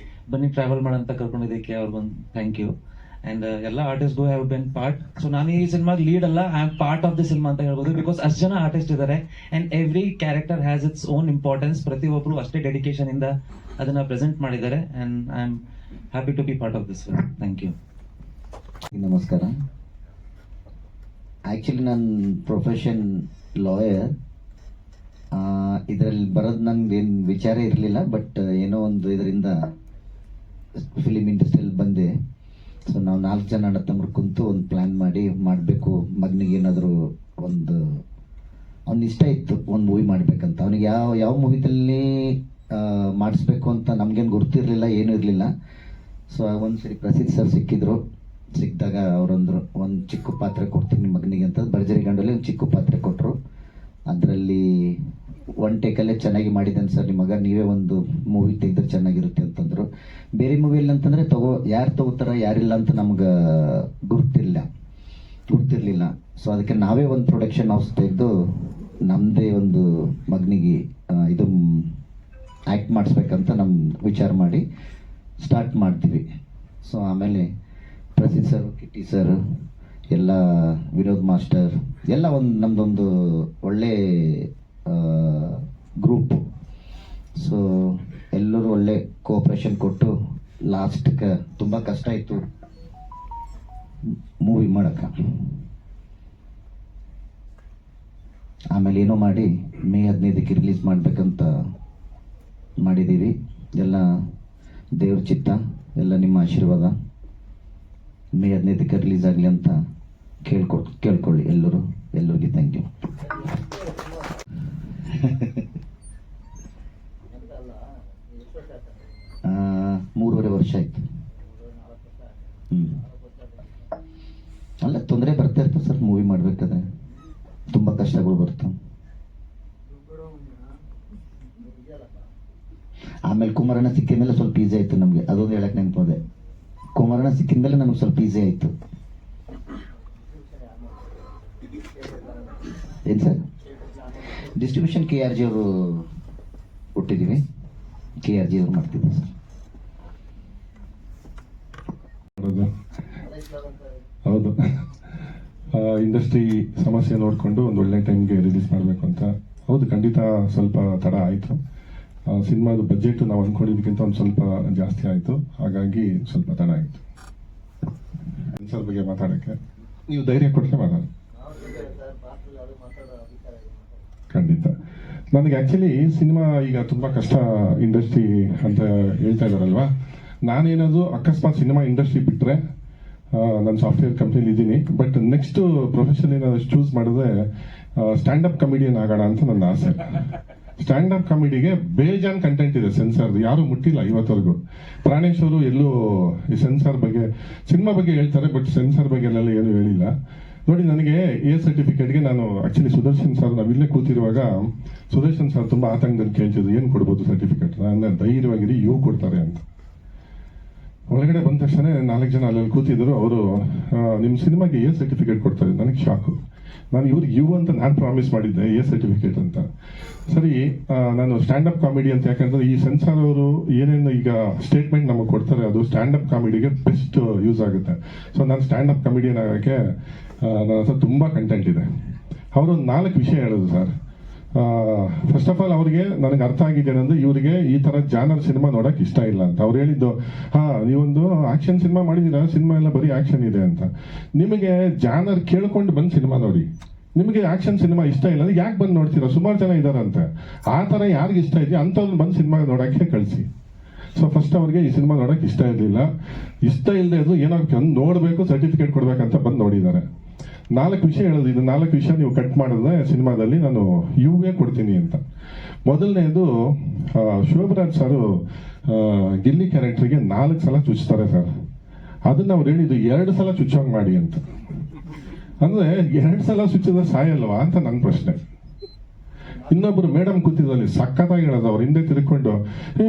ಬನ್ನಿ ಟ್ರಾವೆಲ್ ಮಾಡಂತ ಕರ್ಕೊಂಡಿದ್ದಕ್ಕೆ ಅವ್ರಿಗೊಂದು ಥ್ಯಾಂಕ್ ಯು. ಅಂಡ್ ಎಲ್ಲ ಆರ್ಟಿಸ್ಟ್ಗೂ ಹ್ಯಾವ್ ಬಿನ್ ಪಾರ್ಟ್. ಸೊ ನಾನು ಈ ಸಿನಿಮಾಗ್ ಲೀಡ್ ಅಲ್ಲ, I am part of the cinema ಅಂತ ಹೇಳ್ಬೋದು. ಬಿಕಾಸ್ ಅಷ್ಟು ಜನ ಆರ್ಟಿಸ್ಟ್ ಇದ್ದಾರೆ and every character has its own importance. ಪ್ರತಿಯೊಬ್ಬರು ಅಷ್ಟೇ ಡೆಡಿಕೇಶನ್ ಇಂದ ಅದನ್ನ ಪ್ರೆಸೆಂಟ್ ಮಾಡಿದ್ದಾರೆ. And I am happy to be part of this film. Thank you. ನಮಸ್ಕಾರ. ಆ್ಯಕ್ಚುಲಿ ನನ್ನ ಪ್ರೊಫೆಷನ್ ಲಾಯರ್. ಇದರಲ್ಲಿ ಬರೋದು ನನಗೆ ಏನು ವಿಚಾರ ಇರಲಿಲ್ಲ. ಬಟ್ ಏನೋ ಒಂದು ಇದರಿಂದ ಫಿಲಿಮ್ ಇಂಡಸ್ಟ್ರಿಯಲ್ಲಿ ಬಂದೆ. ಸೊ ನಾವು 4 ಜನ ಅಣ್ಣ ತಮ್ಮರು ಕುಂತು ಒಂದು ಪ್ಲ್ಯಾನ್ ಮಾಡಿ ಮಾಡಬೇಕು, ಮಗನಿಗೆ ಏನಾದರೂ ಒಂದು ಅವ್ನು ಇಷ್ಟ ಇತ್ತು ಒಂದು ಮೂವಿ ಮಾಡಬೇಕಂತ. ಅವನಿಗೆ ಯಾವ ಮೂವಿದಲ್ಲಿ ಮಾಡಿಸ್ಬೇಕು ಅಂತ ನಮಗೇನು ಗೊತ್ತಿರಲಿಲ್ಲ, ಏನೂ ಇರಲಿಲ್ಲ. ಸೊ ಒಂದು ಸರಿ ಪ್ರಸಿದ್ಧ ಸರ್ ಸಿಕ್ಕಿದಾಗ ಅವರೊಂದರು ಒಂದು ಚಿಕ್ಕ ಪಾತ್ರೆ ಕೊಡ್ತೀನಿ ಮಗನಿಗೆ ಅಂತ ಭರ್ಜರಿ ಗಂಡಲ್ಲಿ ಒಂದು ಚಿಕ್ಕ ಪಾತ್ರೆ ಕೊಟ್ಟರು. ಅದರಲ್ಲಿ 1 ಟೇಕಲ್ಲೇ ಚೆನ್ನಾಗಿ ಮಾಡಿದ್ದಾನೆ ಸರ್, ನಿಮ್ಮ ಮಗ ನೀವೇ ಒಂದು ಮೂವಿ ತೆಗೆದ್ರೆ ಚೆನ್ನಾಗಿರುತ್ತೆ ಅಂತಂದರು. ಬೇರೆ ಮೂವಿಯಲ್ಲಿ ಅಂತಂದರೆ ಯಾರು ತಗೋತಾರ ಯಾರಿಲ್ಲ ಅಂತ ನಮ್ಗೆ ಗುರ್ತಿರಲಿಲ್ಲ. ಸೊ ಅದಕ್ಕೆ ನಾವೇ ಒಂದು ಪ್ರೊಡಕ್ಷನ್ ಹೌಸ್ ತೆಗೆದು ನಮ್ಮದೇ ಒಂದು ಮಗನಿಗೆ ಇದು ಆ್ಯಕ್ಟ್ ಮಾಡಿಸ್ಬೇಕಂತ ನಮ್ಮ ವಿಚಾರ ಮಾಡಿ ಸ್ಟಾರ್ಟ್ ಮಾಡ್ತೀವಿ. ಸೊ ಆಮೇಲೆ ಪ್ರಸಿದ್ಧ ಸರ್, ಕಿಟ್ಟಿ ಸರ್, ಎಲ್ಲ ವಿನೋದ್ ಮಾಸ್ಟರ್ ಎಲ್ಲ ಒಂದು ನಮ್ಮದೊಂದು ಒಳ್ಳೆ ಗ್ರೂಪು. ಸೊ ಎಲ್ಲರೂ ಒಳ್ಳೆ ಕೋಆಪ್ರೇಷನ್ ಕೊಟ್ಟು ಲಾಸ್ಟ್ಗೆ ತುಂಬ ಕಷ್ಟ ಇತ್ತು ಮೂವಿ ಮಾಡೋಕ್ಕೆ. ಆಮೇಲೆ ಏನೋ ಮಾಡಿ ಮೇ 15ಕ್ಕೆ ರಿಲೀಸ್ ಮಾಡಬೇಕಂತ ಮಾಡಿದ್ದೀವಿ. ಎಲ್ಲ ದೇವ್ರ ಚಿತ್ತ, ಎಲ್ಲ ನಿಮ್ಮ ಆಶೀರ್ವಾದ. ಮೇ 15ಕ್ಕೆ ರಿಲೀಸ್ ಆಗಲಿ ಅಂತ ಕೇಳ್ಕೊಳ್ಳಿ ಎಲ್ಲರಿಗೂ ಥ್ಯಾಂಕ್ ಯು. ಮೂರುವರೆ ವರ್ಷ ಆಯ್ತು. ಅಲ್ಲ, ತೊಂದರೆ ಬರ್ತಾ ಇರ್ತದೆ ಸರ್ ಮೂವಿ ಮಾಡ್ಬೇಕಾದ್ರೆ, ತುಂಬ ಕಷ್ಟಗಳು ಬರ್ತವೆ. ಆಮೇಲೆ ಕುಮಾರಣ್ಣ ಸಿಕ್ಕಿದ ಮೇಲೆ ಸ್ವಲ್ಪ ಈಸಿ ಆಯ್ತು ನಮಗೆ, ಅದೊಂದು ಹೇಳಕ್ ನೆನಪೋದೆ. ಕುಮಾರಣ್ಣ ಸಿಕ್ಕಿದ ಮೇಲೆ ನಮಗೆ ಸ್ವಲ್ಪ ಈಸಿ ಆಯ್ತು. ಏನು ಸರ್, ಡಿಸ್ಟ್ರಿಬ್ಯೂಷನ್ KRG ಅವರು ಕೊಟ್ಟಿದ್ದೀವಿ, KRG ಅವರು ಮಾಡ್ತಿದ್ದೀವಿ ಸರ್. ಹೌದು, ಇಂಡಸ್ಟ್ರಿ ಸಮಸ್ಯೆ ನೋಡಿಕೊಂಡು ಒಂದು ಒಳ್ಳೆ ಟೈಮ್ಗೆ ರಿಲೀಸ್ ಮಾಡಬೇಕು ಅಂತ. ಹೌದು, ಖಂಡಿತ ಸ್ವಲ್ಪ ತಡ ಆಯಿತು. ಸಿನಿಮಾದ ಬಜೆಟ್ ನಾವು ಅಂದ್ಕೊಂಡಿದ್ದಕ್ಕಿಂತ ಒಂದು ಸ್ವಲ್ಪ ಜಾಸ್ತಿ ಆಯಿತು, ಹಾಗಾಗಿ ಸ್ವಲ್ಪ ತಡ ಆಯಿತು. ಸೆನ್ಸಾರ್ ಬಗ್ಗೆ ಮಾತಾಡೋಕ್ಕೆ ನೀವು ಧೈರ್ಯ ಕೊಟ್ಟರೆ ಮಾತಾಡಿ. ಖಂಡಿತ. ನನಗೆ ಆ್ಯಕ್ಚುಲಿ ಸಿನಿಮಾ ಈಗ ತುಂಬ ಕಷ್ಟ ಇಂಡಸ್ಟ್ರಿ ಅಂತ ಹೇಳ್ತಾ ಇದ್ದಾರಲ್ವಾ, ನಾನೇನಾದರೂ ಅಕಸ್ಮಾತ್ ಸಿನಿಮಾ ಇಂಡಸ್ಟ್ರಿ ಬಿಟ್ಟರೆ ನಾನು ಸಾಫ್ಟ್ವೇರ್ ಕಂಪ್ನಿಲಿ ಇದ್ದೀನಿ, ಬಟ್ ನೆಕ್ಸ್ಟ್ ಪ್ರೊಫೆಷನ್ ಏನಾದರೂ ಚೂಸ್ ಮಾಡಿದ್ರೆ ಸ್ಟ್ಯಾಂಡಪ್ ಕಾಮಿಡಿಯನ್ ಆಗೋಣ ಅಂತ ನನ್ನ ಆಸೆ. ಸ್ಟ್ಯಾಂಡಪ್ ಕಾಮಿಡಿಗೆ ಬೇಜಾನ್ ಕಂಟೆಂಟ್ ಇದೆ ಸೆನ್ಸಾರ್, ಯಾರು ಮುಟ್ಟಿಲ್ಲ ಇವತ್ತವರೆಗೂ. ಪ್ರಾಣೇಶ್ ಅವರು ಎಲ್ಲೂ ಈ ಸೆನ್ಸಾರ್ ಬಗ್ಗೆ, ಸಿನಿಮಾ ಬಗ್ಗೆ ಹೇಳ್ತಾರೆ, ಬಟ್ ಸೆನ್ಸಾರ್ ಬಗ್ಗೆ ಎಲ್ಲ ಏನು ಹೇಳಿಲ್ಲ. ನೋಡಿ, ನನಗೆ A ಸರ್ಟಿಫಿಕೇಟ್ಗೆ ನಾನು ಆಕ್ಚುಲಿ ಸುದರ್ಶನ್ ಸರ್, ನಾವಿಲ್ಲೇ ಕೂತಿರುವಾಗ ಸುದರ್ಶನ್ ಸರ್ ತುಂಬ ಆತಂಕದಲ್ಲಿ ಕೇಳ್ತಿದ್ರು, ಏನು ಕೊಡ್ಬೋದು ಸರ್ಟಿಫಿಕೇಟ್. ನಾನು ಧೈರ್ಯವಾಗಿರಿ, ಇವು ಕೊಡ್ತಾರೆ ಅಂತ. ಒಳಗಡೆ ಬಂದ ತಕ್ಷಣ 4 ಜನ ಅಲ್ಲಿ ಕೂತಿದ್ರು. ಅವರು ನಿಮ್ಮ ಸಿನಿಮಾಗೆ A ಸರ್ಟಿಫಿಕೇಟ್ ಕೊಡ್ತಾರೆ. ನನಗೆ ಶಾಕು. ನಾನು ಇವ್ರಿಗೆ ಅಂತ ನಾನು ಪ್ರಾಮಿಸ್ ಮಾಡಿದ್ದೆ A ಸರ್ಟಿಫಿಕೇಟ್ ಅಂತ. ಸರಿ, ನಾನು ಸ್ಟ್ಯಾಂಡಪ್ ಕಾಮಿಡಿ ಅಂತ, ಯಾಕಂದ್ರೆ ಈ ಸೆನ್ಸಾರ್ ಅವರು ಏನೇನು ಈಗ ಸ್ಟೇಟ್ಮೆಂಟ್ ನಮಗೆ ಕೊಡ್ತಾರೆ ಅದು ಸ್ಟ್ಯಾಂಡಪ್ ಕಾಮಿಡಿಗೆ ಬೆಸ್ಟ್ ಯೂಸ್ ಆಗುತ್ತೆ. ಸೊ ನಾನು ಸ್ಟ್ಯಾಂಡಪ್ ಕಾಮಿಡಿಯನ್ ಆಗೋಕ್ಕೆ ನನ್ನ ಹತ್ರ ತುಂಬ ಕಂಟೆಂಟ್ ಇದೆ. ಅವರು 4 ವಿಷಯ ಹೇಳೋದು ಸರ್. ಫಸ್ಟ್ ಆಫ್ ಆಲ್ ಅವ್ರಿಗೆ ನನಗೆ ಅರ್ಥ ಆಗಿದ್ದೇನೆಂದ್ರೆ, ಇವರಿಗೆ ಈ ಥರ ಜಾನರ್ ಸಿನಿಮಾ ನೋಡೋಕೆ ಇಷ್ಟ ಇಲ್ಲ ಅಂತ. ಅವ್ರು ಹೇಳಿದ್ದು, ನೀವೊಂದು ಆಕ್ಷನ್ ಸಿನಿಮಾ ಮಾಡಿದ್ದೀರಾ, ಸಿನಿಮಾ ಎಲ್ಲ ಬರೀ ಆಕ್ಷನ್ ಇದೆ ಅಂತ. ನಿಮಗೆ ಜಾನರ್ ಕೇಳ್ಕೊಂಡು ಬಂದು ಸಿನಿಮಾ ನೋಡಿ. ನಿಮಗೆ ಆಕ್ಷನ್ ಸಿನಿಮಾ ಇಷ್ಟ ಇಲ್ಲ ಅಂದ್ರೆ ಯಾಕೆ ಬಂದು ನೋಡ್ತೀರಾ? ಸುಮಾರು ಜನ ಇದ್ದಾರಂತೆ. ಆ ಥರ ಯಾರಿಗೆ ಇಷ್ಟ ಇದೆಯಾ ಅಂಥವ್ರನ್ನ ಬಂದು ಸಿನಿಮಾ ನೋಡೋಕ್ಕೆ ಕಳಿಸಿ. ಸೊ ಫಸ್ಟ್ ಅವ್ರಿಗೆ ಈ ಸಿನಿಮಾ ನೋಡೋಕೆ ಇಷ್ಟ ಇರಲಿಲ್ಲ. ಇಷ್ಟ ಇಲ್ಲದೆ ಇದ್ದು ಏನೋ ನೋಡಬೇಕು, ಸರ್ಟಿಫಿಕೇಟ್ ಕೊಡಬೇಕಂತ ಬಂದು ನೋಡಿದ್ದಾರೆ. 4 ವಿಷಯ ಹೇಳೋದು. ಇದು 4 ವಿಷಯ ನೀವು ಕಟ್ ಮಾಡಿದ್ರೆ ಸಿನಿಮಾದಲ್ಲಿ ನಾನು ಇವೇ ಕೊಡ್ತೀನಿ ಅಂತ. ಮೊದಲನೇದು, ಶೋಭರಾಜ್ ಸರ್ ಗಿಲ್ಲಿ ಕ್ಯಾರೆಕ್ಟರ್ಗೆ 4 ಸಲ ಚುಚ್ತಾರೆ ಸರ್. ಅದನ್ನ ಅವ್ರು ಹೇಳಿದ್ದು 2 ಸಲ ಚುಚ್ಚೋಂಗ್ ಮಾಡಿ ಅಂತ. ಅಂದ್ರೆ 2 ಸಲ ಚುಚ್ಚಿದ್ರೆ ಸಾಯಲ್ವಾ ಅಂತ ನನ್ನ ಪ್ರಶ್ನೆ. ಇನ್ನೊಬ್ರು ಮೇಡಮ್ ಕೂತಿದ್ದಲ್ಲಿ ಸಖತ್ತಾಗಿ ಹೇಳೋದು, ಅವ್ರ ಹಿಂದೆ ತಿರ್ಕೊಂಡು,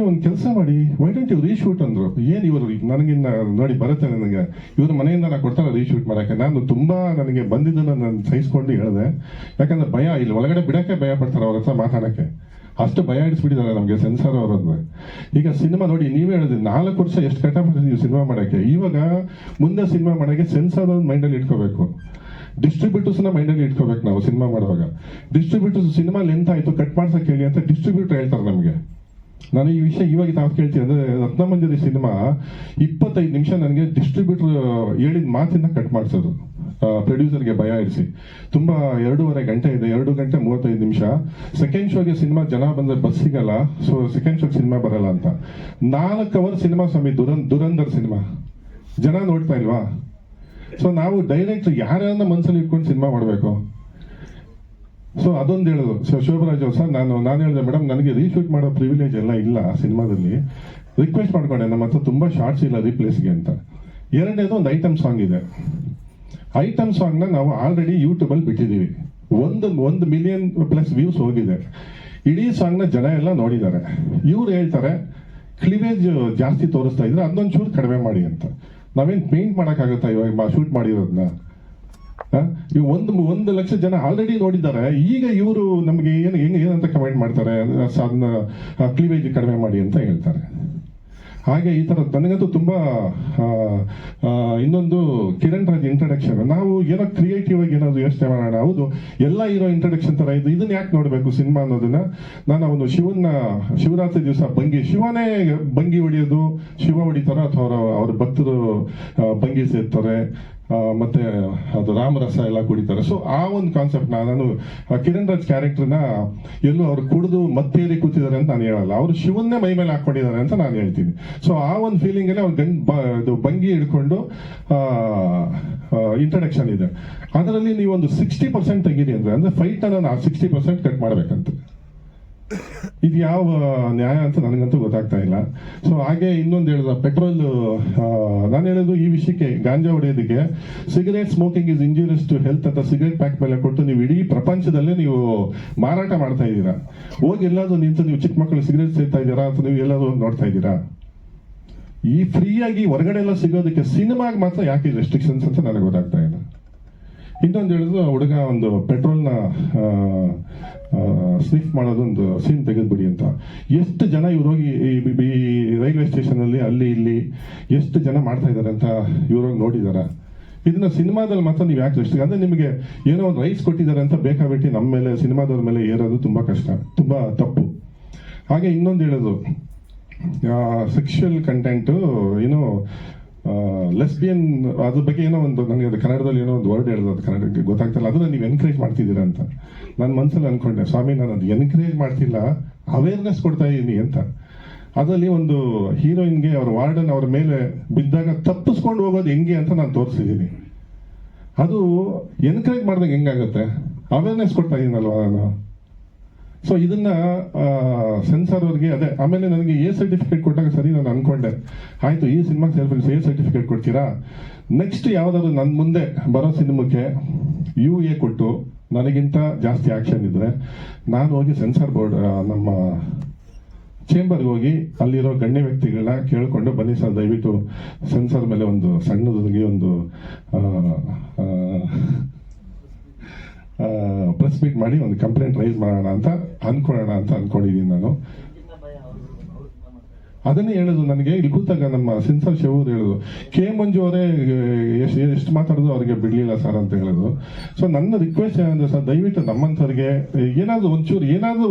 ಒಂದು ಕೆಲಸ ಮಾಡಿ, ವೈ ಡೋಂಟ್ ಯು ರೀಶೂಟ್ ಅಂದ್ರು. ಏನು ಇವರು ನನಗಿನ್ನ ನೋಡಿ ಬರುತ್ತೆ, ನನಗೆ ಇವ್ರ ಮನೆಯಿಂದ ನಾನು ಕೊಡ್ತಾರೆ ರೀಶೂಟ್ ಮಾಡೋಕ್ಕೆ. ನಾನು ತುಂಬಾ ನನಗೆ ಬಂದಿದ್ದನ್ನು ನಾನು ಸಹಿಸ್ಕೊಂಡು ಹೇಳಿದೆ. ಯಾಕಂದ್ರೆ ಭಯ, ಇಲ್ಲಿ ಒಳಗಡೆ ಬಿಡೋಕ್ಕೆ ಭಯ ಪಡ್ತಾರೆ ಅವ್ರ ಹತ್ರ ಮಾತಾಡೋಕ್ಕೆ. ಅಷ್ಟು ಭಯ ಇಡಿಸ್ಬಿಟ್ಟಿದ್ದಾರೆ ನಮಗೆ ಸೆನ್ಸಾರ್ ಅವರನ್ನು. ಈಗ ಸಿನಿಮಾ ನೋಡಿ, ನೀವೇ ಹೇಳಿದ್ರಿ 4 ವರ್ಷ ಎಷ್ಟು ಕಷ್ಟಪಟ್ಟಿದ್ದೀವಿ ಸಿನಿಮಾ ಮಾಡೋಕ್ಕೆ. ಇವಾಗ ಮುಂದೆ ಸಿನಿಮಾ ಮಾಡೋಕ್ಕೆ ಸೆನ್ಸಾರ್ ಮೈಂಡಲ್ಲಿ ಇಟ್ಕೋಬೇಕು, ಡಿಸ್ಟ್ರಿಬ್ಯೂಟರ್ಸ್ನ ಮೈಂಡಲ್ಲಿ ಇಟ್ಕೋಬೇಕು. ನಾವು ಸಿನಿಮಾ ಮಾಡುವಾಗ ಡಿಸ್ಟ್ರಿಬ್ಯೂಟರ್ಸ್ ಸಿನಿಮಾ ಲೆಂತ್ ಆಯಿತು ಕಟ್ ಮಾಡ್ಸಕ್ಕೆ ಹೇಳಿ ಅಂತ ಡಿಸ್ಟ್ರಿಬ್ಯೂಟರ್ ಹೇಳ್ತಾರೆ ನಮಗೆ. ನಾನು ಈ ವಿಷಯ ಇವಾಗ ತಾವು ಕೇಳ್ತೀನಿ ಅಂದರೆ, ರತ್ನಮಂಜರಿ ಸಿನಿಮಾ 25 ನಿಮಿಷ ನನಗೆ ಡಿಸ್ಟ್ರಿಬ್ಯೂಟರ್ ಹೇಳಿದ ಮಾತಿನ ಕಟ್ ಮಾಡಿಸೋದು, ಪ್ರೊಡ್ಯೂಸರ್ಗೆ ಭಯ ಇರಿಸಿ. ತುಂಬ 2.5 ಗಂಟೆ ಇದೆ, 2 ಗಂಟೆ 35 ನಿಮಿಷ. ಸೆಕೆಂಡ್ ಶೋಗೆ ಸಿನಿಮಾ ಜನ ಬಂದರೆ ಬಸ್ ಸಿಗಲ್ಲ, ಸೊ ಸೆಕೆಂಡ್ ಶೋಗೆ ಸಿನಿಮಾ ಬರಲ್ಲ ಅಂತ 4 ಅವರ್ ಸಿನಿಮಾ ಸ್ವಾಮಿ. ದುರಂಧರ್ ಸಿನಿಮಾ ಜನ ನೋಡ್ತಾ ಇಲ್ವಾ? ಸೊ ನಾವು ಡೈರೆಕ್ಟ್ ಯಾರ್ಯಾರನ್ನ ಮನಸ್ಸಲ್ಲಿ ಇಟ್ಕೊಂಡು ಸಿನಿಮಾ ಮಾಡಬೇಕು. ಸೊ ಅದೊಂದು ಹೇಳೋದು. ಸೊ ಶೋಭರಾಜ್ ಅವ್ರು, ಸರ್ ನಾನು ಹೇಳಿದೆ, ಮೇಡಮ್ ನನಗೆ ರೀಶೂಟ್ ಮಾಡೋ ಪ್ರಿವಿಲೇಜ್ ಎಲ್ಲ ಇಲ್ಲ ಸಿನಿಮಾದಲ್ಲಿ, ರಿಕ್ವೆಸ್ಟ್ ಮಾಡ್ಕೊಂಡೆ, ನಮ್ಮ ಹತ್ರ ತುಂಬ ಶಾರ್ಟ್ಸ್ ಇಲ್ಲ ರೀಪ್ಲೇಸ್ಗೆ ಅಂತ. 2ನೇದು, ಒಂದು ಐಟಮ್ ಸಾಂಗ್ ಇದೆ. ಐಟಮ್ ಸಾಂಗ್ನ ನಾವು ಆಲ್ರೆಡಿ ಯೂಟ್ಯೂಬಲ್ಲಿ ಬಿಟ್ಟಿದ್ದೀವಿ. 1 ಮಿಲಿಯನ್ ಪ್ಲಸ್ ವ್ಯೂಸ್ ಹೋಗಿದೆ. ಇಡೀ ಸಾಂಗ್ನ ಜನ ಎಲ್ಲ ನೋಡಿದ್ದಾರೆ. ಇವ್ರು ಹೇಳ್ತಾರೆ ಕ್ಲಿವೇಜ್ ಜಾಸ್ತಿ ತೋರಿಸ್ತಾ ಇದ್ರೆ ಅದೊಂದು ಚೂರು ಕಡಿಮೆ ಮಾಡಿ ಅಂತ. ನಾವೇನು ಪೇಂಟ್ ಮಾಡೋಕ್ಕಾಗುತ್ತಾ ಇವಾಗ ಶೂಟ್ ಮಾಡಿರೋದನ್ನ? ಇವು 1 ಲಕ್ಷ ಜನ ಆಲ್ರೆಡಿ ನೋಡಿದ್ದಾರೆ. ಈಗ ಇವರು ನಮಗೆ ಏನಂತ ಕಮೆಂಟ್ ಮಾಡ್ತಾರೆ, ಅದನ್ನ ಕ್ಲೀವೇಜ್ ಕಡಿಮೆ ಮಾಡಿ ಅಂತ ಹೇಳ್ತಾರೆ. ಹಾಗೆ ಈ ಥರ ನನಗಂತೂ ತುಂಬ ಇನ್ನೊಂದು ಕಿರಣ್ ರಾಜ್ ಇಂಟ್ರಡಕ್ಷನ್, ನಾವು ಏನೋ ಕ್ರಿಯೇಟಿವ್ ಆಗಿ ಏನಾದ್ರು ಯೋಚನೆ ಮಾಡೋಣ. ಹೌದು, ಎಲ್ಲ ಹೀರೋ ಇಂಟ್ರಡಕ್ಷನ್ ಥರ ಇದು, ಇದನ್ನ ಯಾಕೆ ನೋಡಬೇಕು ಸಿನಿಮಾ ಅನ್ನೋದನ್ನ. ನಾನು ಅವನು ಶಿವರಾತ್ರಿ ದಿವಸ ಶಿವನೇ ಬಂಗಿ ಹೊಡಿಯೋದು, ಶಿವ ಹೊಡಿತಾರ ಅಥವಾ ಅವ್ರ ಭಕ್ತರು ಬಂಗಿ ಸೇರ್ತಾರೆ, ಮತ್ತೆ ಅದು ರಾಮರಸ ಎಲ್ಲ ಕುಡಿತಾರೆ. ಸೊ ಆ ಒಂದು ಕಾನ್ಸೆಪ್ಟ್ ನಾನು ಕಿರಣ್ ರಾಜ್ ಕ್ಯಾರೆಕ್ಟರ್ನ ಎಲ್ಲೂ ಅವ್ರು ಕುಡಿದು ಮತ್ತೇರಿ ಕೂತಿದ್ದಾರೆ ಅಂತ ನಾನು ಹೇಳಲ್ಲ, ಅವರು ಶಿವನ್ನೇ ಮೈ ಮೇಲೆ ಹಾಕೊಂಡಿದ್ದಾರೆ ಅಂತ ನಾನು ಹೇಳ್ತೀನಿ. ಸೊ ಆ ಒಂದು ಫೀಲಿಂಗ್ ಅಲ್ಲಿ ಅವ್ರು ಬಂಗಿ ಹಿಡ್ಕೊಂಡು ಇಂಟ್ರಡಕ್ಷನ್ ಇದೆ. ಅದರಲ್ಲಿ ನೀವು ಒಂದು 60% ತೆಗೀರಿ ಅಂದ್ರೆ ಫೈಟ್ ಅನ್ನ ನಾವು 60% ಕಟ್ ಮಾಡ್ಬೇಕಂತ. ಇದು ಯಾವ ನ್ಯಾಯ ಅಂತ ನನಗಂತೂ ಗೊತ್ತಾಗ್ತಾ ಇಲ್ಲ. ಸೊ ಹಾಗೆ ಇನ್ನೊಂದು ಹೇಳಿದ ಪೆಟ್ರೋಲ್, ನಾನು ಹೇಳೋದು ಈ ವಿಷಯಕ್ಕೆ, ಗಾಂಜಾ ಹೊಡೆಯೋದಕ್ಕೆ cigarette smoking is injurious to health ಅಂತ ಸಿಗರೇಟ್ ಪ್ಯಾಕ್ ಮೇಲೆ ಕೊಟ್ಟು ನೀವು ಇಡೀ ಪ್ರಪಂಚದಲ್ಲೇ ನೀವು ಮಾರಾಟ ಮಾಡ್ತಾ ಇದ್ದೀರಾ. ಹೋಗಿ ಎಲ್ಲಾದ್ರೂ ನಿಂತು ನೀವು ಚಿಕ್ಕ ಮಕ್ಕಳು ಸಿಗರೇಟ್ ಸೇರ್ತಾ ಇದ್ದೀರಾ ಅಂತ ನೀವು ಎಲ್ಲಾದ್ರೂ ನೋಡ್ತಾ ಇದ್ದೀರಾ? ಈ ಫ್ರೀಯಾಗಿ ಹೊರಗಡೆ ಎಲ್ಲ ಸಿಗೋದಕ್ಕೆ ಸಿನಿಮಾಗೆ ಮಾತ್ರ ಯಾಕೆ ರೆಸ್ಟ್ರಿಕ್ಷನ್ಸ್ ಅಂತ ನನಗೆ ಗೊತ್ತಾಗ್ತಾ ಇಲ್ಲ. ಇನ್ನೊಂದು ಹೇಳಿದ್ರು, ಹುಡುಗ ಒಂದು ಪೆಟ್ರೋಲ್ನ ಸ್ನಿಫ್ ಮಾಡೋದೊಂದು ಸೀನ್ ತೆಗೆದ್ಬಿಡಿ ಅಂತ. ಎಷ್ಟು ಜನ ಇವ್ರು ಹೋಗಿ ಈ ರೈಲ್ವೆ ಸ್ಟೇಷನ್ ಅಲ್ಲಿ ಅಲ್ಲಿ ಇಲ್ಲಿ ಎಷ್ಟು ಜನ ಮಾಡ್ತಾ ಇದಾರೆ ಅಂತ ಇವ್ರೋಗಿ ನೋಡಿದಾರ? ಇದನ್ನ ಸಿನಿಮಾದಲ್ಲಿ ಮಾತ್ರ ನೀವು ಯಾಕೆ ರೆಸ್ಟ್ರಿಕ್ಷನ್ ಅಂದ್ರೆ ನಿಮಗೆ ಏನೋ ಒಂದು ರೈಸ್ ಕೊಟ್ಟಿದ್ದಾರೆ ಅಂತ ಬೇಕಾಬಿಟ್ಟು ನಮ್ಮ ಮೇಲೆ ಸಿನಿಮಾದವ್ರ ಮೇಲೆ ಏರೋದು ತುಂಬಾ ಕಷ್ಟ, ತುಂಬಾ ತಪ್ಪು. ಹಾಗೆ ಇನ್ನೊಂದು ಹೇಳೋದು, ಸೆಕ್ಷುವಲ್ ಕಂಟೆಂಟು ಏನೋ ಲೆಸ್ಬಿಯನ್ ಅದ್ರ ಬಗ್ಗೆ ಏನೋ ಒಂದು, ನನಗೆ ಅದು ಕನ್ನಡದಲ್ಲಿ ಏನೋ ಒಂದು ವರ್ಡ್ ಹೇಳಿದ್ರು, ಅದು ಕನ್ನಡಕ್ಕೆ ಗೊತ್ತಾಗ್ತಿಲ್ಲ. ಅದನ್ನ ನೀವು ಎನ್ಕರೇಜ್ ಮಾಡ್ತಿದ್ದೀರಾ ಅಂತ ನನ್ನ ಮನಸ್ಸಲ್ಲಿ ಅನ್ಕೊಂಡೆ, ಸ್ವಾಮಿ ನಾನು ಅದು ಎನ್ಕರೇಜ್ ಮಾಡ್ತಿಲ್ಲ, ಅವೇರ್ನೆಸ್ ಕೊಡ್ತಾ ಇದ್ದೀನಿ ಅಂತ. ಅದರಲ್ಲಿ ಒಂದು ಹೀರೋಯಿನ್ಗೆ ಅವ್ರ ವಾರ್ಡನ್ ಅವ್ರ ಮೇಲೆ ಬಿದ್ದಾಗ ತಪ್ಪಿಸ್ಕೊಂಡು ಹೋಗೋದು ಹೆಂಗೆ ಅಂತ ನಾನು ತೋರಿಸಿದ್ದೀನಿ. ಅದು ಎನ್ಕರೇಜ್ ಮಾಡಿದಾಗ ಹೆಂಗಾಗುತ್ತೆ? ಅವೇರ್ನೆಸ್ ಕೊಡ್ತಾ ಇದ್ದೀನಲ್ವಾ ನಾನು. ಸೊ ಇದನ್ನ ಸೆನ್ಸಾರ್ ಅವ್ರಿಗೆ ಅದೇ. ಆಮೇಲೆ ನನಗೆ ಎ ಸರ್ಟಿಫಿಕೇಟ್ ಕೊಟ್ಟಾಗ ಸರಿ ನಾನು ಅನ್ಕೊಂಡೆ, ಆಯ್ತು ಈ ಸಿನಿಮಾಗೆ ಎ ಸರ್ಟಿಫಿಕೇಟ್ ಕೊಡ್ತೀರಾ, ನೆಕ್ಸ್ಟ್ ಯಾವ್ದಾದ್ರು ನನ್ನ ಮುಂದೆ ಬರೋ ಸಿನಿಮಾಕ್ಕೆ UA ಕೊಟ್ಟು ನನಗಿಂತ ಜಾಸ್ತಿ ಆಕ್ಷನ್ ಇದ್ರೆ ನಾನು ಹೋಗಿ ಸೆನ್ಸಾರ್ ಬೋರ್ಡ್ ನಮ್ಮ ಚೇಂಬರ್ಗೆ ಹೋಗಿ ಅಲ್ಲಿರೋ ಗಣ್ಯ ವ್ಯಕ್ತಿಗಳನ್ನ ಕೇಳ್ಕೊಂಡು, ಬನ್ನಿ ಸರ್ ದಯವಿಟ್ಟು ಸೆನ್ಸಾರ್ ಮೇಲೆ ಒಂದು ಸಣ್ಣದಾಗಿ ಒಂದು ಪ್ರೆಸ್ ಮೀಟ್ ಮಾಡಿ ಒಂದು ಕಂಪ್ಲೇಂಟ್ ರೈಸ್ ಮಾಡೋಣ ಅಂತ ಅನ್ಕೊಂಡಿದ್ದೀನಿ ನಾನು. ಅದನ್ನೇ ಹೇಳೋದು, ನನಗೆ ಇಲ್ಲಿ ಕೂತಾಗ ನಮ್ಮ ಸೆನ್ಸಾರ್ ಶಿವರು ಹೇಳೋದು, ಕೆ ಮಂಜು ಅವರೇ ಎಷ್ಟು ಮಾತಾಡೋದು ಅವ್ರಿಗೆ ಬಿಡ್ಲಿಲ್ಲ ಸರ್ ಅಂತ ಹೇಳೋದು. ಸೊ ನನ್ನ ರಿಕ್ವೆಸ್ಟ್ ಏನಂದ್ರೆ ಸರ್, ದಯವಿಟ್ಟು ನಮ್ಮಂಥವ್ರಿಗೆ ಏನಾದ್ರು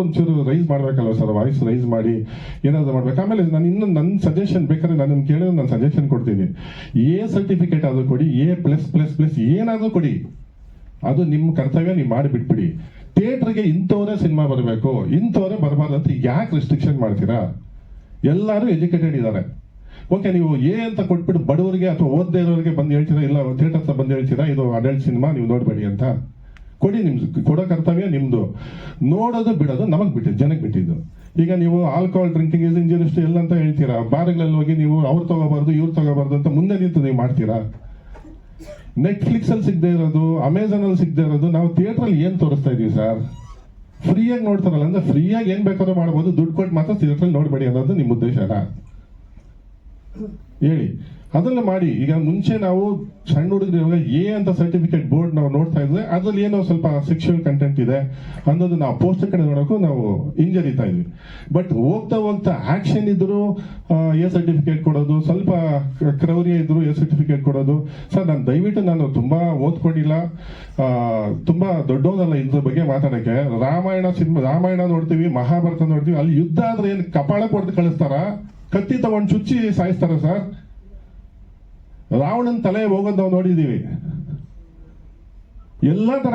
ಒಂಚೂರು ರೈಸ್ ಮಾಡ್ಬೇಕಲ್ವ ಸರ್, ವಾಯ್ಸ್ ರೈಸ್ ಮಾಡಿ ಏನಾದ್ರು ಮಾಡ್ಬೇಕು. ಆಮೇಲೆ ನಾನು ಇನ್ನೊಂದು ನನ್ನ ಸಜೆಷನ್ ಬೇಕಾದ್ರೆ ನನ್ನ ಕೇಳಿದ್ರೆ ನಾನು ಸಜೆಷನ್ ಕೊಡ್ತೀನಿ, ಎ ಸರ್ಟಿಫಿಕೇಟ್ ಆದ್ರೂ ಕೊಡಿ, A+++ ಏನಾದ್ರೂ ಕೊಡಿ, ಅದು ನಿಮ್ಮ ಕರ್ತವ್ಯ, ನೀವು ಮಾಡಿ ಬಿಟ್ಬಿಡಿ. ಥಿಯೇಟರ್ಗೆ ಇಂಥವರೇ ಸಿನಿಮಾ ಬರಬೇಕು, ಇಂಥವರೇ ಬರಬಾರ್ದು ಅಂತ ಯಾಕೆ ರೆಸ್ಟ್ರಿಕ್ಷನ್ ಮಾಡ್ತೀರಾ? ಎಲ್ಲರೂ ಎಜುಕೇಟೆಡ್ ಇದ್ದಾರೆ. ಓಕೆ, ನೀವು ಎ ಅಂತ ಕೊಟ್ಬಿಟ್ಟು ಬಡವರಿಗೆ ಅಥವಾ ಓದದೇ ಇರೋರಿಗೆ ಬಂದು ಹೇಳ್ತೀರಾ, ಇಲ್ಲ ಥಿಯೇಟರ್ ಹತ್ರ ಬಂದು ಹೇಳ್ತೀರಾ ಇದು ಅಡಲ್ಟ್ ಸಿನಿಮಾ ನೀವು ನೋಡಬೇಡಿ ಅಂತ? ಕೊಡಿ, ನಿಮ್ದು ಕೊಡೋ ಕರ್ತವ್ಯ ನಿಮ್ದು. ನೋಡೋದು ಬಿಡೋದು ನಮಗೆ ಬಿಟ್ಟಿದ್ದು, ಜನಕ್ಕೆ ಬಿಟ್ಟಿದ್ದು. ಈಗ ನೀವು ಆಲ್ಕೋಹಾಲ್ ಡ್ರಿಂಕಿಂಗ್ ಇಸ್ ಇಂಜೂರಿಯಸ್ ಎಲ್ಲ ಅಂತ ಹೇಳ್ತೀರಾ, ಬಾರ್ಗಳಲ್ಲಿ ಹೋಗಿ ನೀವು ಅವ್ರು ತಗೋಬಾರ್ದು ಇವ್ರು ತಗೋಬಾರ್ದು ಅಂತ ಮುಂದೆ ನಿಂತು ನೀವು ಮಾಡ್ತೀರಾ? ನೆಟ್ಫ್ಲಿಕ್ಸ್ ಅಲ್ಲಿ ಸಿಗದೆ ಇರೋದು, ಅಮೆಝಾನ್ ಅಲ್ಲಿ ಸಿಗದೆ ಇರೋದು ನಾವು ಥಿಯೇಟರ್ ಅಲ್ಲಿ ಏನ್ ತೋರಿಸ್ತಾ ಇದೀವಿ ಸರ್? ಫ್ರೀಯಾಗಿ ನೋಡ್ತಾರಲ್ಲ, ಅಂದ್ರೆ ಫ್ರೀಯಾಗಿ ಏನ್ ಬೇಕಾದ್ರೂ ಮಾಡ್ಬೋದು, ದುಡ್ಡು ಕೊಟ್ಟು ಮಾತ್ರ ಥಿಯೇಟರ್ ಅಲ್ಲಿ ನೋಡ್ಬೇಡಿ ಅನ್ನೋದು ನಿಮ್ಮ ಉದ್ದೇಶನಾ? ಹೇಳಿ, ಅದನ್ನ ಮಾಡಿ. ಈಗ ಮುಂಚೆ ನಾವು ಸಣ್ಣ ಹುಡುಗರು ಎ ಅಂತ ಸರ್ಟಿಫಿಕೇಟ್ ಬೋರ್ಡ್ ನಾವು ನೋಡ್ತಾ ಇದ್ರೆ ಅದ್ರಲ್ಲಿ ಏನೋ ಸ್ವಲ್ಪ ಸೆಕ್ಷುವಲ್ ಕಂಟೆಂಟ್ ಇದೆ ಅನ್ನೋದು ನಾವು ಪೋಸ್ಟರ್ ಕಡೆ ನೋಡೋಕ್ಕೂ ನಾವು ಹಿಂಜರಿತಾ ಇದ್ವಿ. ಬಟ್ ಹೋಗ್ತಾ ಆಕ್ಷನ್ ಇದ್ರು ಎ ಸರ್ಟಿಫಿಕೇಟ್ ಕೊಡೋದು, ಸ್ವಲ್ಪ ಕ್ರೌರ್ಯ ಇದ್ರು ಎ ಸರ್ಟಿಫಿಕೇಟ್ ಕೊಡೋದು. ಸರ್ ದಯವಿಟ್ಟು ನಾನು ತುಂಬಾ ಓದ್ಕೊಂಡಿಲ್ಲ, ತುಂಬಾ ದೊಡ್ಡವನಲ್ಲ ಇದ್ರ ಬಗ್ಗೆ ಮಾತಾಡಕ್ಕೆ. ರಾಮಾಯಣ ನೋಡ್ತೀವಿ, ಮಹಾಭಾರತ ನೋಡ್ತೀವಿ, ಅಲ್ಲಿ ಯುದ್ಧ ಆದ್ರೆ ಏನ್ ಕಪಾಳಕ್ಕೆ ಹೊಡೆದು ಕಳಿಸ್ತಾರ? ಕತ್ತಿ ತಗೊಂಡು ಚುಚ್ಚಿ ಸಾಯಿಸ್ತಾರ ಸರ್? ರಾವಣನ್ ತಲೆ ಹೋಗೋದು ನಾವು ನೋಡಿದೀವಿ. ಎಲ್ಲಾ ತರ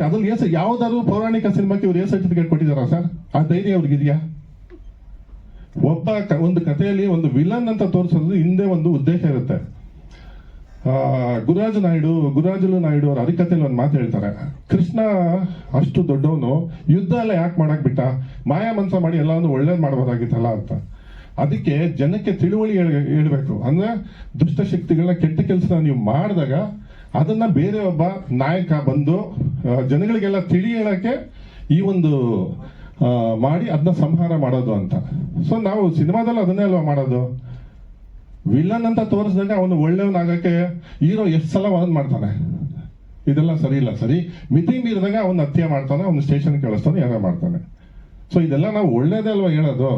ಅದ್ರಲ್ಲಿ ಯಾವ್ದಾದ್ರು ಪೌರಾಣಿಕ ಸಿನಿಮಾಕ್ಕೆ ಇವ್ರು ಎ ಸರ್ಟಿಫಿಕೇಟ್ ಕೊಟ್ಟಿದಾರ ಸರ್? ಆ ಧೈರ್ಯ ಅವ್ರಿಗಿದೆಯಾ? ಒಂದು ಕಥೆಯಲ್ಲಿ ಒಂದು ವಿಲನ್ ಅಂತ ತೋರಿಸೋದು ಹಿಂದೆ ಒಂದು ಉದ್ದೇಶ ಇರುತ್ತೆ. ಗುರುರಾಜುಲು ನಾಯ್ಡು ಅವ್ರ ಹರಿಕಥೆಯಲ್ಲಿ ಒಂದು ಮಾತು ಹೇಳ್ತಾರೆ, ಕೃಷ್ಣ ಅಷ್ಟು ದೊಡ್ಡವನು ಯುದ್ಧ ಎಲ್ಲ ಯಾಕೆ ಮಾಡಕ್ ಬಿಟ್ಟ, ಮಾಯಾ ಮನ್ಸ ಮಾಡಿ ಎಲ್ಲಾನು ಒಳ್ಳೇದ್ ಮಾಡ್ಬೋದಾಗಿತ್ತಲ್ಲ ಅಂತ. ಅದಕ್ಕೆ ಜನಕ್ಕೆ ತಿಳುವಳಿ ಹೇಳ್ಬೇಕು. ಅಂದ್ರೆ ದುಷ್ಟಶಕ್ತಿಗಳನ್ನ ಕೆಟ್ಟ ಕೆಲಸ ನೀವು ಮಾಡಿದಾಗ ಅದನ್ನ ಬೇರೆ ಒಬ್ಬ ನಾಯಕ ಬಂದು ಜನಗಳಿಗೆಲ್ಲ ತಿಳಿ ಹೇಳಕ್ಕೆ ಈ ಒಂದು ಮಾಡಿ ಅದನ್ನ ಸಂಹಾರ ಮಾಡೋದು ಅಂತ. ಸೊ ನಾವು ಸಿನಿಮಾದಲ್ಲಿ ಅದನ್ನೇ ಅಲ್ವಾ ಮಾಡೋದು. ವಿಲನ್ ಅಂತ ತೋರಿಸಿದಾಗ ಅವನು ಒಳ್ಳೆಯವನಾಗಕ್ಕೆ ಹೀರೋ ಎಷ್ಟು ಸಲ ಒಂದ್ ಮಾಡ್ತಾನೆ. ಇದೆಲ್ಲ ಸರಿ ಇಲ್ಲ. ಸರಿ, ಮಿತಿ ಮೀರಿದಾಗ ಅವನು ಹತ್ಯೆ ಮಾಡ್ತಾನೆ, ಅವನು ಸ್ಟೇಷನ್ ಕಳಿಸ್ತಾನೆ, ಏನೋ ಮಾಡ್ತಾನೆ. ಸೊ ಇದೆಲ್ಲ ನಾವು ಒಳ್ಳೇದೇ ಅಲ್ವಾ ಹೇಳೋದು.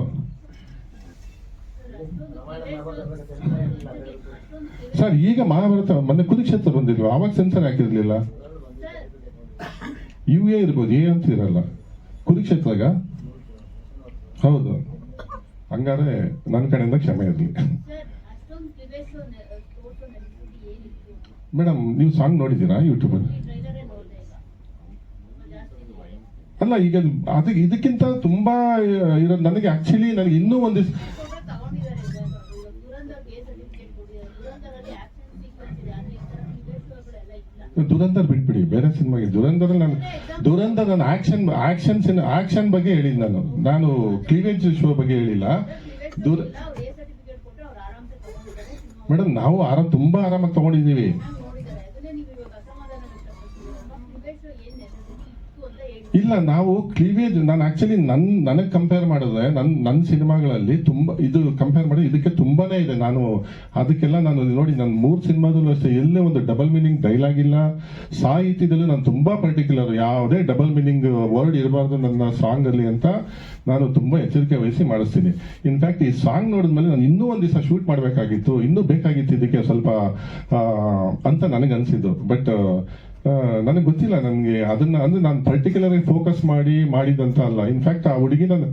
ಸರ್ ಈಗ ಮಹಾಭಾರತ ಮೊನ್ನೆ ಕುರುಕ್ಷೇತ್ರ ಬಂದಿಲ್ವಾ, ಅವಾಗ ಸೆನ್ಸರ್ ಹಾಕಿರ್ಲಿಲ್ಲ. UA ಇರ್ಬೋದು, A ಅಂತ ಇರಲ್ಲ ಕುರುಕ್ಷೇತ್ರಗ. ಹೌದು, ಹಂಗಾರೆ ನನ್ನ ಕಡೆಯಿಂದ ಕ್ಷಮೆ ಇರಲಿ ಮೇಡಮ್. ನೀವು ಸಾಂಗ್ ನೋಡಿದ್ದೀರಾ ಯೂಟ್ಯೂಬಲ್ಲಿ? ಅಲ್ಲ, ಈಗ ಇದಕ್ಕಿಂತ ತುಂಬಾ ಇರೋದು ನನಗೆ. ಆಕ್ಚುಲಿ ನನಗೆ ಇನ್ನೂ ಒಂದು ದುರಂಧರ್ ಬಿಟ್ಬಿಡಿ, ಬೇರೆ ಸಿನಿಮಾಗೆ. ದುರಂಧರ್ ನಾನು ಆಕ್ಷನ್ ಬಗ್ಗೆ ಹೇಳಿದ್ ನಾನು ಕ್ಲೀವೇಜ್ ಶೋ ಬಗ್ಗೆ ಹೇಳಿಲ್ಲ. ಮೇಡಮ್, ನಾವು ತುಂಬಾ ಆರಾಮಾಗಿ ತಗೊಂಡಿದ್ದೀವಿ. ಇಲ್ಲ, ನಾವು ಕ್ಲೀವೇಜ್, ನಾನು ಆಕ್ಚುಲಿ ನನಗೆ ಕಂಪೇರ್ ಮಾಡಿದ್ರೆ ನನ್ನ ಸಿನಿಮಾಗಳಲ್ಲಿ ತುಂಬಾ ಇದು ಕಂಪೇರ್ ಮಾಡಿ ಇದಕ್ಕೆ ತುಂಬಾನೇ ಇದೆ. ನಾನು ಅದಕ್ಕೆಲ್ಲ ನಾನು ನೋಡಿ, ನನ್ನ 3 ಸಿನಿಮಾದಲ್ಲೂ ಅಷ್ಟೇ ಎಲ್ಲೇ ಒಂದು ಡಬಲ್ ಮೀನಿಂಗ್ ಡೈಲಾಗ್ ಇಲ್ಲ. ಸಾಹಿತ್ಯದಲ್ಲೂ ನಾನು ತುಂಬಾ ಪರ್ಟಿಕ್ಯುಲರ್, ಯಾವುದೇ ಡಬಲ್ ಮೀನಿಂಗ್ ವರ್ಡ್ ಇರಬಾರ್ದು ನನ್ನ ಸಾಂಗ್ ಅಲ್ಲಿ ಅಂತ ನಾನು ತುಂಬಾ ಎಚ್ಚರಿಕೆ ವಹಿಸಿ ಮಾಡಿಸ್ತೀನಿ. ಇನ್ಫ್ಯಾಕ್ಟ್ ಈ ಸಾಂಗ್ ನೋಡಿದ್ಮೇಲೆ ನಾನು ಇನ್ನೂ ಒಂದ್ ದಿವಸ ಶೂಟ್ ಮಾಡಬೇಕಾಗಿತ್ತು, ಇನ್ನೂ ಬೇಕಾಗಿತ್ತು ಇದಕ್ಕೆ ಸ್ವಲ್ಪ ಅಂತ ನನಗೆ ಅನ್ಸಿದ್ದು. ಬಟ್ ನನಗೆ ಗೊತ್ತಿಲ್ಲ, ನನಗೆ ಅದನ್ನ ಅಂದ್ರೆ ನಾನು ಪರ್ಟಿಕ್ಯುಲರ್ ಆಗಿ ಫೋಕಸ್ ಮಾಡಿದಂತ ಅಲ್ಲ. ಇನ್ಫ್ಯಾಕ್ಟ್ ಆ ಹುಡುಗಿ ನಾನು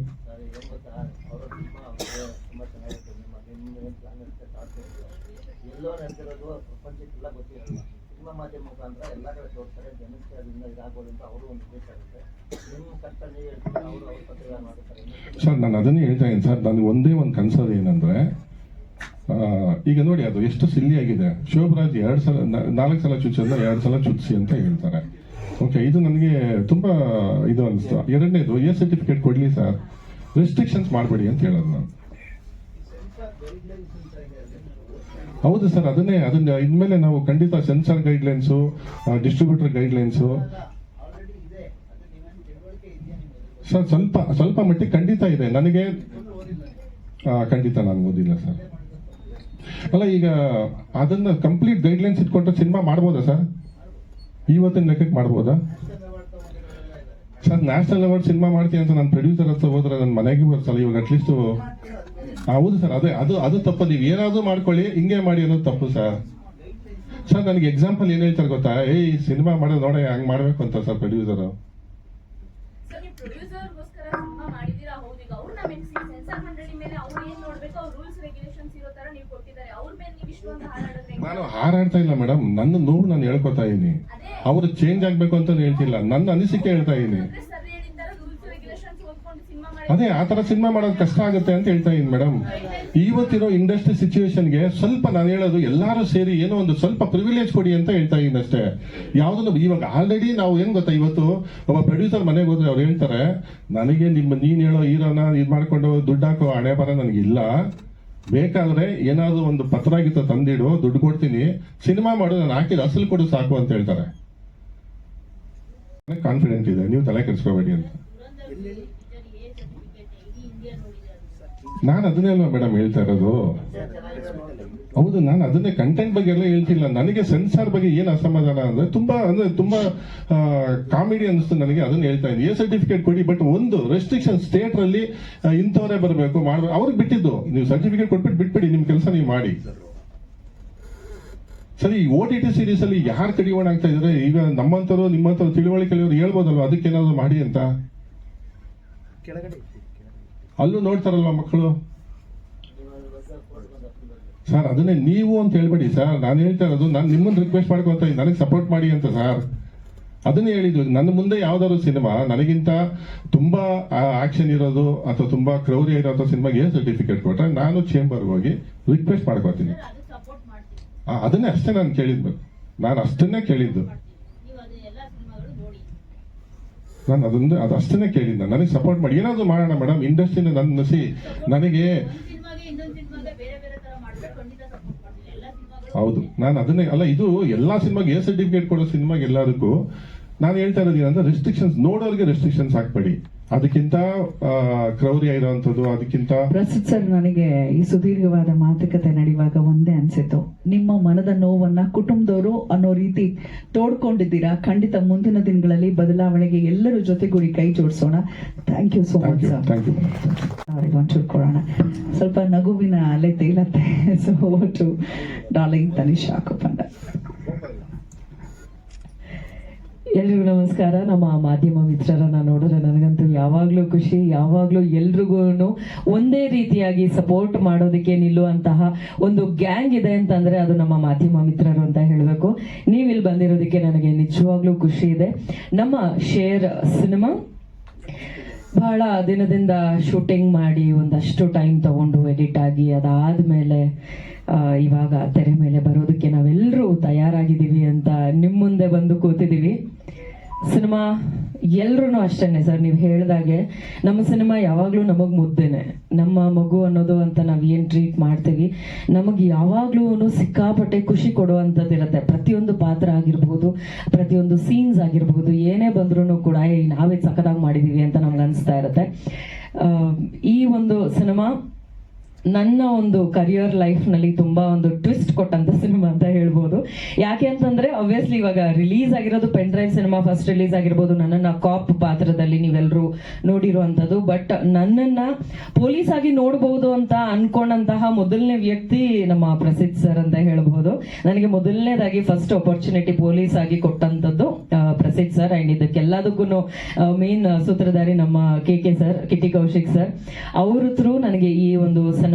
ಸರ್, ನಾನು ಅದನ್ನೇ ಹೇಳ್ತಾ ಇದ್ದೀನಿ ಸರ್. ನನಗೆ ಒಂದೇ ಒಂದು ಕನ್ಸರ್ ಏನಂದ್ರೆ, ಈಗ ನೋಡಿ ಅದು ಎಷ್ಟು ಸಿಲ್ಲಿ ಆಗಿದೆ. ಶೋಭರಾಜ್ 4 ಸಲ ಚುಚ್ಚೋದನ್ನ 2 ಸಲ ಚುಚ್ಚಿಸಿ ಅಂತ ಹೇಳ್ತಾರೆ. ಓಕೆ, ಇದು ನನಗೆ ತುಂಬಾ ಇದು ಅನಿಸ್ತು. ಎರಡನೇದು, A ಸರ್ಟಿಫಿಕೇಟ್ ಕೊಡ್ಲಿ ಸರ್, ರೆಸ್ಟ್ರಿಕ್ಷನ್ಸ್ ಮಾಡಬೇಡಿ ಅಂತ ಹೇಳೋದು ನಾನು. ಹೌದು ಸರ್, ಅದನ್ನ ಇನ್ಮೇಲೆ ನಾವು ಖಂಡಿತ censor guidelines, distributor guidelines sir ಸ್ವಲ್ಪ ಮಟ್ಟಿಗೆ ಖಂಡಿತ ಇದೆ. ನನಗೆ ಖಂಡಿತ ನಾನು ಓದಿಲ್ಲ ಸರ್. ಅಲ್ಲ, ಈಗ ಅದನ್ನ ಕಂಪ್ಲೀಟ್ ಗೈಡ್ಲೈನ್ಸ್ ಇಟ್ಕೊಂಡ್ರೆ ಸಿನಿಮಾ ಮಾಡ್ಬೋದಾ ಸರ್? ಇವತ್ತಿನ ಲೆಕ್ಕಕ್ಕೆ ಮಾಡ್ಬೋದಾ ಸರ್? ನ್ಯಾಷನಲ್ ಅವಾರ್ಡ್ ಸಿನಿಮಾ ಮಾಡ್ತೀನಿ ಅಂತ ನಾನು ಪ್ರೊಡ್ಯೂಸರ್ ಹತ್ರ ಹೋದ್ರೆ ನನ್ನ ಮನೆಗೆ ಬರ್ಸಲ್ಲ. ಇವಾಗ ಅಟ್ಲೀಸ್ಟ್ ಹೌದು ಸರ್, ಅದು ತಪ್ಪು. ನೀವು ಏನಾದ್ರು ಮಾಡ್ಕೊಳ್ಳಿ, ಹಿಂಗೆ ಮಾಡಿ ಅನ್ನೋದು ತಪ್ಪು ಸರ್. ನನಗೆ ಎಕ್ಸಾಂಪಲ್ ಏನ್ ಹೇಳ್ತಾರೆ ಗೊತ್ತಾ? ಸಿನಿಮಾ ಮಾಡೋದು ನೋಡ ಹಂಗ್ ಮಾಡ್ಬೇಕು ಅಂತ ಸರ್ ಪ್ರೊಡ್ಯೂಸರ್. ನಾನು ಹಾರಾಡ್ತಾ ಇಲ್ಲ ಮೇಡಮ್, ನನ್ನ ನೋವು ನಾನು ಹೇಳ್ಕೊತಾ ಇದೀನಿ. ಅವ್ರು ಚೇಂಜ್ ಆಗ್ಬೇಕು ಅಂತ ಹೇಳ್ತಿಲ್ಲ, ನನ್ನ ಅನಿಸಿಕೆ ಹೇಳ್ತಾ ಇದೀನಿ. ಅದೇ ಆ ತರ ಸಿನಿಮಾ ಮಾಡೋದು ಕಷ್ಟ ಆಗುತ್ತೆ ಅಂತ ಹೇಳ್ತಾ ಇದೀನಿ ಮೇಡಮ್. ಇವತ್ತಿರೋ ಇಂಡಸ್ಟ್ರಿ ಸಿಚುವೇಶನ್ಗೆ ಸ್ವಲ್ಪ ನಾನು ಹೇಳೋದು, ಎಲ್ಲಾರು ಸೇರಿ ಏನೋ ಒಂದು ಸ್ವಲ್ಪ ಪ್ರಿವಿಲೇಜ್ ಕೊಡಿ ಅಂತ ಹೇಳ್ತಾ ಇದೀನಿ ಅಷ್ಟೇ. ಯಾವ್ದನ್ನು ಇವಾಗ ಆಲ್ರೆಡಿ ನಾವು ಏನ್ ಗೊತ್ತಾ, ಇವತ್ತು ಒಬ್ಬ ಪ್ರೊಡ್ಯೂಸರ್ ಮನೆಗೆ ಹೋದ್ರೆ ಅವ್ರು ಹೇಳ್ತಾರೆ, ನನಗೆ ನೀನ್ ಹೇಳೋ ಹೀರೋನ ಇದ್ ಮಾಡ್ಕೊಂಡು ದುಡ್ಡು ಹಾಕೋ ಹಣೆ ಬರ ನನಗಿಲ್ಲ, ಬೇಕಾದ್ರೆ ಏನಾದ್ರು ಒಂದು ಪತ್ರ ಗೀತ ತಂದಿಡು, ದುಡ್ಡು ಕೊಡ್ತೀನಿ, ಸಿನಿಮಾ ಮಾಡು, ನಾನು ಹಾಕಿದ ಅಸಲು ಕೊಡು ಸಾಕು ಅಂತ ಹೇಳ್ತಾರೆ. ಕಾನ್ಫಿಡೆಂಟ್ ಇದೆ, ನೀವು ತಲೆ ಕೆಡಿಸ್ಕೋಬೇಡಿ ಅಂತ. ನಾನು ಅದನ್ನೇ ಅಲ್ವಾ ಮೇಡಮ್ ಹೇಳ್ತಾ ಇರೋದು. ಹೌದು, ನಾನು ಅದನ್ನೇ ಕಂಟೆಂಟ್ ಬಗ್ಗೆ ಎಲ್ಲ ಹೇಳ್ತಿಲ್ಲ. ನನಗೆ ಸೆನ್ಸಾರ್ ಬಗ್ಗೆ ಏನ್ ಅಸಮಾಧಾನ ಅಂದ್ರೆ ತುಂಬಾ ಕಾಮಿಡಿ ಅನಿಸ್ತು ನನಗೆ. ಅದನ್ನ ಹೇಳ್ತಾ ಇದ್ದೀನಿ, A ಸರ್ಟಿಫಿಕೇಟ್ ಕೊಡಿ, ಬಟ್ ಒಂದು ರೆಸ್ಟ್ರಿಕ್ಷನ್ ಸ್ಟೇಟ್ ಅಲ್ಲಿ ಇಂಥವರೇ ಬರಬೇಕು ಮಾಡ್ಬೇಕು. ಅವ್ರಿಗೆ ಬಿಟ್ಟಿದ್ದು, ನೀವು ಸರ್ಟಿಫಿಕೇಟ್ ಕೊಟ್ಬಿಟ್ಟು ಬಿಟ್ಬಿಡಿ, ನಿಮ್ ಕೆಲಸ ನೀವು ಮಾಡಿ. ಸರಿ, OTT ಸೀರೀಸ್ ಅಲ್ಲಿ ಯಾರು ಕಡಿವಾಣ ಆಗ್ತಾ ಇದ್ರೆ, ಈಗ ನಮ್ಮಂತರು ನಿಮ್ಮಂತರು ತಿಳುವಳಿಕೆ ಹೇಳ್ಬೋದಲ್ವಾ ಅದಕ್ಕೇನಾದ್ರು ಮಾಡಿ ಅಂತ. ಅಲ್ಲೂ ನೋಡ್ತಾರಲ್ವಾ ಮಕ್ಕಳು ಸರ್. ಅದನ್ನೇ ನೀವು ಅಂತ ಹೇಳ್ಬೇಡಿ ಸರ್, ನಾನು ಹೇಳ್ತಾ ಇರೋದು, ನಾನು ನಿಮ್ಮನ್ನ ರಿಕ್ವೆಸ್ಟ್ ಮಾಡ್ಕೊತ ಇದ್ದೀನಿ, ನನಗೆ ಸಪೋರ್ಟ್ ಮಾಡಿ ಅಂತ ಸರ್. ಅದನ್ನೇ ಹೇಳಿದ್ವಿ. ನನ್ನ ಮುಂದೆ ಯಾವ್ದಾದ್ರು ಸಿನಿಮಾ ನನಗಿಂತ ತುಂಬಾ ಆಕ್ಷನ್ ಇರೋದು ಅಥವಾ ತುಂಬಾ ಕ್ರೌರ್ಯ ಇರೋ ಸಿನಿಮಾಗೆ A ಸರ್ಟಿಫಿಕೇಟ್ ಕೊಟ್ರೆ ನಾನು ಚೇಂಬರ್ಗೆ ಹೋಗಿ ರಿಕ್ವೆಸ್ಟ್ ಮಾಡ್ಕೋತೀನಿ. ಅದನ್ನೇ ಅಷ್ಟೇ ನಾನು ಕೇಳಿದ್ದು, ನಾನು ಅಷ್ಟನ್ನೇ ಕೇಳಿದ್ದು. ನಾನು ಅದು ಅಷ್ಟನ್ನೇ ಕೇಳಿದ್ದ, ನನಗೆ ಸಪೋರ್ಟ್ ಮಾಡಿ ಏನಾದ್ರು ಮಾಡೋಣ ಮೇಡಮ್. ಇಂಡಸ್ಟ್ರಿನ ನನಗೆ ಹೌದು, ನಾನು ಅದನ್ನೇ ಅಲ್ಲ, ಇದು ಎಲ್ಲಾ ಸಿನಿಮಾಗೆ A ಸರ್ಟಿಫಿಕೇಟ್ ಕೊಡೋ ಸಿನಿಮಾಗೆ ಎಲ್ಲದಕ್ಕೂ ನಾನು ಹೇಳ್ತಾ ಇರೋದು ಏನಂದ್ರೆ, ರೆಸ್ಟ್ರಿಕ್ಷನ್ಸ್ ನೋಡೋರಿಗೆ ರೆಸ್ಟ್ರಿಕ್ಷನ್ಸ್ ಹಾಕ್ಬೇಡಿ. ಅದಕ್ಕಿಂತ ಕ್ರೌರ್ಯ ಇರುವಂತದ್ದು, ಅದಕ್ಕಿಂತ ಪ್ರಸಿದ್ಧ ಸರ್, ನನಗೆ ಈ ಸುದೀರ್ಘವಾದ ಮಾತುಕತೆ ನಡೆಯುವಾಗ ಒಂದೇ ಅನ್ಸಿತ್ತು, ನಿಮ್ಮ ಮನದ ನೋವನ್ನ ಕುಟುಂಬದವರು ಅನ್ನೋ ರೀತಿ ತೋಡ್ಕೊಂಡಿದ್ದೀರಾ. ಖಂಡಿತ ಮುಂದಿನ ದಿನಗಳಲ್ಲಿ ಬದಲಾವಣೆಗೆ ಎಲ್ಲರೂ ಜೊತೆಗೂಡಿ ಕೈ ಜೋಡಿಸೋಣ. Thank you so much sir. Thank you. ಅವ್ರಿಗೆ ಒಂಚೂರು ಕೊಡೋಣ, ಸ್ವಲ್ಪ ನಗುವಿನ ಅಲೆ ತೇಲತ್ತೆ. So to darling Tanisha Kuppanda. ಎಲ್ರಿಗೂ ನಮಸ್ಕಾರ. ನಮ್ಮ ಮಾಧ್ಯಮ ಮಿತ್ರರನ್ನ ನೋಡಿದ್ರೆ ನನಗಂತೂ ಯಾವಾಗಲೂ ಖುಷಿ. ಯಾವಾಗಲೂ ಎಲ್ರಿಗೂ ಒಂದೇ ರೀತಿಯಾಗಿ ಸಪೋರ್ಟ್ ಮಾಡೋದಕ್ಕೆ ನಿಲ್ಲುವಂತಹ ಒಂದು ಗ್ಯಾಂಗ್ ಇದೆ ಅಂತಂದ್ರೆ ಅದು ನಮ್ಮ ಮಾಧ್ಯಮ ಮಿತ್ರರು ಅಂತ ಹೇಳಬೇಕು. ನೀವು ಇಲ್ಲಿ ಬಂದಿರೋದಕ್ಕೆ ನನಗೆ ನಿಜವಾಗ್ಲೂ ಖುಷಿ ಇದೆ. ನಮ್ಮ ಶೇರ್ ಸಿನಿಮಾ ಬಹಳ ದಿನದಿಂದ ಶೂಟಿಂಗ್ ಮಾಡಿ ಒಂದಷ್ಟು ಟೈಮ್ ತಗೊಂಡು ಎಡಿಟ್ ಆಗಿ ಅದಾದ್ಮೇಲೆ ಇವಾಗ ತೆರೆ ಮೇಲೆ ಬರೋದಕ್ಕೆ ನಾವೆಲ್ಲರೂ ತಯಾರಾಗಿದ್ದೀವಿ ಅಂತ ನಿಮ್ಮ ಮುಂದೆ ಬಂದು ಕೂತಿದ್ದೀವಿ. ಸಿನಿಮಾ ಎಲ್ರೂ ಅಷ್ಟೇನೆ ಸರ್, ನೀವು ಹೇಳ್ದಾಗೆ ನಮ್ಮ ಸಿನಿಮಾ ಯಾವಾಗಲೂ ನಮಗೆ ಮುದ್ದೆನೆ, ನಮ್ಮ ಮಗು ಅನ್ನೋದು ಅಂತ ನಾವು ಏನು ಟ್ರೀಟ್ ಮಾಡ್ತೀವಿ. ನಮಗೆ ಯಾವಾಗಲೂ ಸಿಕ್ಕಾಪಟ್ಟೆ ಖುಷಿ ಕೊಡುವಂಥದ್ದಿರುತ್ತೆ. ಪ್ರತಿಯೊಂದು ಪಾತ್ರ ಆಗಿರ್ಬೋದು, ಪ್ರತಿಯೊಂದು ಸೀನ್ಸ್ ಆಗಿರ್ಬೋದು, ಏನೇ ಬಂದ್ರೂ ಕೂಡ ನಾವೇ ಸಖತ್ತಾಗಿ ಮಾಡಿದ್ದೀವಿ ಅಂತ ನಮ್ಗೆ ಅನಿಸ್ತಾ ಇರುತ್ತೆ. ಈ ಒಂದು ಸಿನಿಮಾ ನನ್ನ ಒಂದು ಕರಿಯರ್ ಲೈಫ್ನಲ್ಲಿ ತುಂಬ ಒಂದು ಟ್ವಿಸ್ಟ್ ಕೊಟ್ಟಂತ ಸಿನಿಮಾ ಅಂತ ಹೇಳ್ಬೋದು. ಯಾಕೆ ಅಂತಂದ್ರೆ ಆಬ್ವಿಯಸ್ಲಿ ಇವಾಗ ರಿಲೀಸ್ ಆಗಿರೋದು pen drive cinema first release ಆಗಿರ್ಬೋದು, ನನ್ನನ್ನು ಕಾಪ್ ಪಾತ್ರದಲ್ಲಿ ನೀವೆಲ್ಲರೂ ನೋಡಿರುವಂಥದ್ದು. ಬಟ್ ನನ್ನನ್ನ ಪೊಲೀಸ್ ಆಗಿ ನೋಡ್ಬೋದು ಅಂತ ಅನ್ಕೊಂಡಂತಹ ಮೊದಲನೇ ವ್ಯಕ್ತಿ ನಮ್ಮ ಪ್ರಸಿದ್ಧ ಸರ್ ಅಂತ ಹೇಳ್ಬೋದು. ನನಗೆ ಮೊದಲನೇದಾಗಿ ಫಸ್ಟ್ ಆಪರ್ಚುನಿಟಿ ಪೊಲೀಸ್ ಆಗಿ ಕೊಟ್ಟಂಥದ್ದು ಪ್ರಸಿದ್ಧ ಸರ್. ಅಂಡ್ ಇದಕ್ಕೆಲ್ಲದಕ್ಕೂ ಮೇನ್ ಸೂತ್ರಧಾರಿ ನಮ್ಮ K sir, Kiti Kaushik sir. ಅವ್ರ ಥ್ರೂ ನನಗೆ ಈ ಒಂದು cinema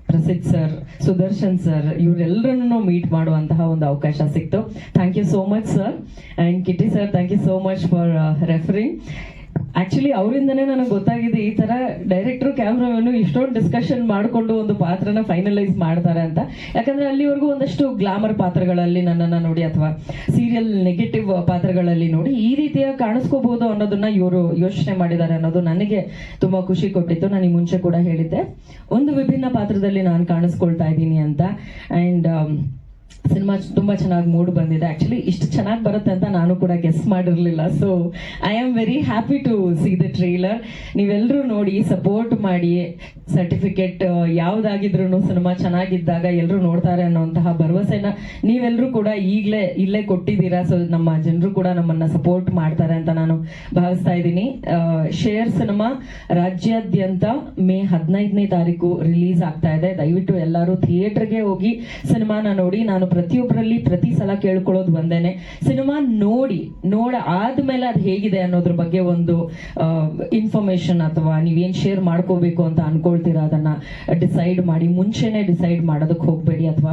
Prasiddha sir, Sudarshan sir, ಇವರೆಲ್ಲರನ್ನು ಮೀಟ್ ಮಾಡುವಂತಹ ಒಂದು ಅವಕಾಶ ಸಿಕ್ತು. Thank you so much sir. And Kiti sir, thank you so much for referring. Actually ಅವರಿಂದನೇ ನನಗೆ ಗೊತ್ತಾಗಿದೆ ಈ ತರ ಡೈರೆಕ್ಟರ್ ಕ್ಯಾಮ್ರಾಮನ್ನು ಇಷ್ಟೊಂದು ಡಿಸ್ಕಷನ್ ಮಾಡಿಕೊಂಡು ಒಂದು ಪಾತ್ರನ ಫೈನಲೈಸ್ ಮಾಡ್ತಾರೆ ಅಂತ. ಯಾಕಂದ್ರೆ ಅಲ್ಲಿವರೆಗೂ ಒಂದಷ್ಟು ಗ್ಲಾಮರ್ ಪಾತ್ರಗಳಲ್ಲಿ ನನ್ನನ್ನು ನೋಡಿ ಅಥವಾ ಸೀರಿಯಲ್ ನೆಗೆಟಿವ್ ಪಾತ್ರಗಳಲ್ಲಿ ನೋಡಿ ಈ ರೀತಿಯ ಕಾಣಿಸ್ಕೋಬಹುದು ಅನ್ನೋದನ್ನ ಇವರು ಯೋಚನೆ ಮಾಡಿದ್ದಾರೆ ಅನ್ನೋದು ನನಗೆ ತುಂಬಾ ಖುಷಿ ಕೊಟ್ಟಿತ್ತು. ನಾನು ಈ ಮುಂಚೆ ಕೂಡ ಹೇಳಿದ್ದೆ, ಒಂದು ವಿಭಿನ್ನ ಪಾತ್ರದಲ್ಲಿ ನಾನು ಕಾಣಿಸ್ಕೊಳ್ತಾ ಇದ್ದೀನಿ ಅಂತ. ಅಂಡ್ ಸಿನಿಮಾ ತುಂಬಾ ಚೆನ್ನಾಗಿ ಮೂಡ್ ಬಂದಿದೆ. ಆಕ್ಚುಲಿ ಇಷ್ಟು ಚೆನ್ನಾಗಿ ಬರುತ್ತೆ ಅಂತ ನಾನು ಕೂಡ ಗೆಸ್ ಮಾಡಿರ್ಲಿಲ್ಲ. So I am very happy to see the trailer. ನೀವೆಲ್ಲರೂ ನೋಡಿ, ಸಪೋರ್ಟ್ ಮಾಡಿ. ಸರ್ಟಿಫಿಕೇಟ್ ಯಾವ್ದಾಗಿದ್ರು ಸಿನಿಮಾ ಚೆನ್ನಾಗಿದ್ದಾಗ ಎಲ್ಲರೂ ನೋಡ್ತಾರೆ ಅನ್ನೋಂತಹ ಭರವಸೆನ ನೀವೆಲ್ಲರೂ ಕೂಡ ಇಲ್ಲೇ ಕೊಟ್ಟಿದ್ದೀರಾ. ಸೊ ನಮ್ಮ ಜನರು ಕೂಡ ನಮ್ಮನ್ನ ಸಪೋರ್ಟ್ ಮಾಡ್ತಾರೆ ಅಂತ ನಾನು ಭಾವಿಸ್ತಾ ಇದ್ದೀನಿ. ಶೇರ್ ಸಿನಿಮಾ ರಾಜ್ಯಾದ್ಯಂತ ಮೇ 15ನೇ ತಾರೀಕು ರಿಲೀಸ್ ಆಗ್ತಾ ಇದೆ. ದಯವಿಟ್ಟು ಎಲ್ಲರೂ ಥಿಯೇಟರ್ಗೆ ಹೋಗಿ ಸಿನಿಮಾನ ನೋಡಿ. ನಾನು ಪ್ರತಿಯೊಬ್ಬರಲ್ಲಿ ಪ್ರತಿ ಸಲ ಕೇಳ್ಕೊಳ್ಳೋದು ಒಂದೇನೆ, ಸಿನಿಮಾ ನೋಡ ಆದ್ಮೇಲೆ ಅದು ಹೇಗಿದೆ ಅನ್ನೋದ್ರ ಬಗ್ಗೆ ಒಂದು ಇನ್ಫಾರ್ಮೇಶನ್ ಅಥವಾ ನೀವೇನ್ ಶೇರ್ ಮಾಡ್ಕೋಬೇಕು ಅಂತ ಅನ್ಕೊಳ್ತೀರಾ ಅದನ್ನ ಡಿಸೈಡ್ ಮಾಡಿ. ಮುಂಚೆನೆ ಡಿಸೈಡ್ ಮಾಡೋದಕ್ಕೆ ಹೋಗ್ಬೇಡಿ, ಅಥವಾ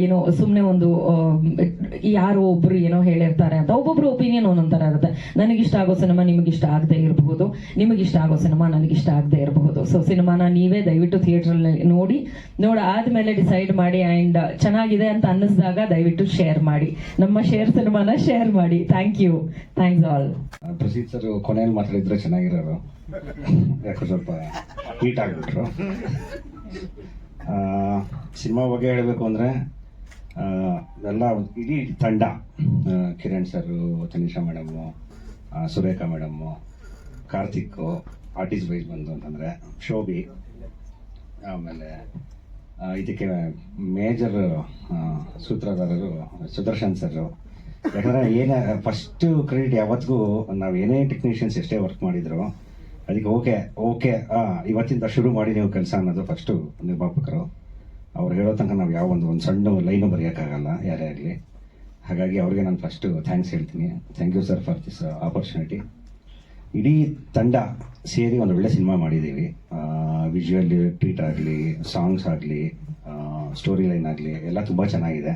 ಏನೋ ಸುಮ್ಮನೆ ಒಂದು ಯಾರೋ ಒಬ್ರು ಏನೋ ಹೇಳಿರ್ತಾರೆ ಅಂತ. ಒಬ್ಬೊಬ್ರು ಒಪಿನಿಯನ್ ಒಂದೊಂಥರ ಇರುತ್ತೆ. ನನಗಿಷ್ಟ ಆಗೋ ಸಿನಿಮಾ ನಿಮಗಿಷ್ಟ ಆಗದೆ ಇರಬಹುದು, ನಿಮಗಿಷ್ಟ ಆಗೋ ಸಿನಿಮಾ ನನಗಿಷ್ಟ ಆಗದೆ ಇರಬಹುದು. ಸೊ ಸಿನಿಮಾನ ನೀವೇ ದಯವಿಟ್ಟು ಥಿಯೇಟರ್ ನೋಡ ಆದ್ಮೇಲೆ ಡಿಸೈಡ್ ಮಾಡಿ. ಅಂಡ್ ಚೆನ್ನಾಗಿದೆ ಅಂತ ಅನ್ನಿಸಿದಾಗ ದಯವಿಟ್ಟು ಶೇರ್ ಮಾಡಿ, ನಮ್ಮ ಶೇರ್ ಸಿನಿಮಾನ ಶೇರ್ ಮಾಡಿ. Thank you, thanks all. Prasiddha sir ಕೊನೆಯಲ್ಲಿ ಮಾತಾಡಿದ್ರೆ ಚೆನ್ನಾಗಿರೋರು, ಯಾಕೋ ಸ್ವಲ್ಪ ಹೀಟ್ ಆಗಿಬಿಟ್ರು. ಸಿನಿಮಾ ಬಗ್ಗೆ ಹೇಳಬೇಕು ಅಂದರೆ ಎಲ್ಲ ಇಡೀ ತಂಡ, Kiran sir, Tanisha madam, Surekha madam, Karthik, artist wise ಬಂದು ಅಂತಂದರೆ ಶೋಭಿ, ಆಮೇಲೆ ಇದಕ್ಕೆ ಮೇಜರ್ ಸೂತ್ರಧಾರರು ಸುದರ್ಶನ್ ಸರ್. ಯಾಕಂದರೆ ಏನೇ ಫಸ್ಟು ಕ್ರೆಡಿಟ್ ಯಾವತ್ತಿಗೂ ನಾವು ಏನೇ ಟೆಕ್ನಿಷಿಯನ್ಸ್ ಎಷ್ಟೇ ವರ್ಕ್ ಮಾಡಿದ್ರು ಅದಕ್ಕೆ ಓಕೆ ಇವತ್ತಿಂದ ಶುರು ಮಾಡಿ ನೀವು ಕೆಲಸ ಅನ್ನೋದು ಫಸ್ಟು ನಿರ್ಮಾಪಕರು. ಅವ್ರು ಹೇಳೋ ತನಕ ನಾವು ಯಾವ ಒಂದು ಸಣ್ಣ ಲೈನು ಬರೆಯೋಕ್ಕಾಗಲ್ಲ ಯಾರೇ ಆಗಲಿ. ಹಾಗಾಗಿ ಅವ್ರಿಗೆ ನಾನು ಫಸ್ಟು ಥ್ಯಾಂಕ್ಸ್ ಹೇಳ್ತೀನಿ. Thank you sir for this opportunity. ಇಡೀ ತಂಡ ಸೇರಿ ಒಂದು ಒಳ್ಳೆ ಸಿನಿಮಾ ಮಾಡಿದ್ದೀವಿ. ವಿಜುವಲ್ ಟ್ರೀಟ್ ಆಗಲಿ, ಸಾಂಗ್ಸ್ ಆಗಲಿ, ಸ್ಟೋರಿ ಲೈನ್ ಆಗಲಿ ಎಲ್ಲ ತುಂಬ ಚೆನ್ನಾಗಿದೆ.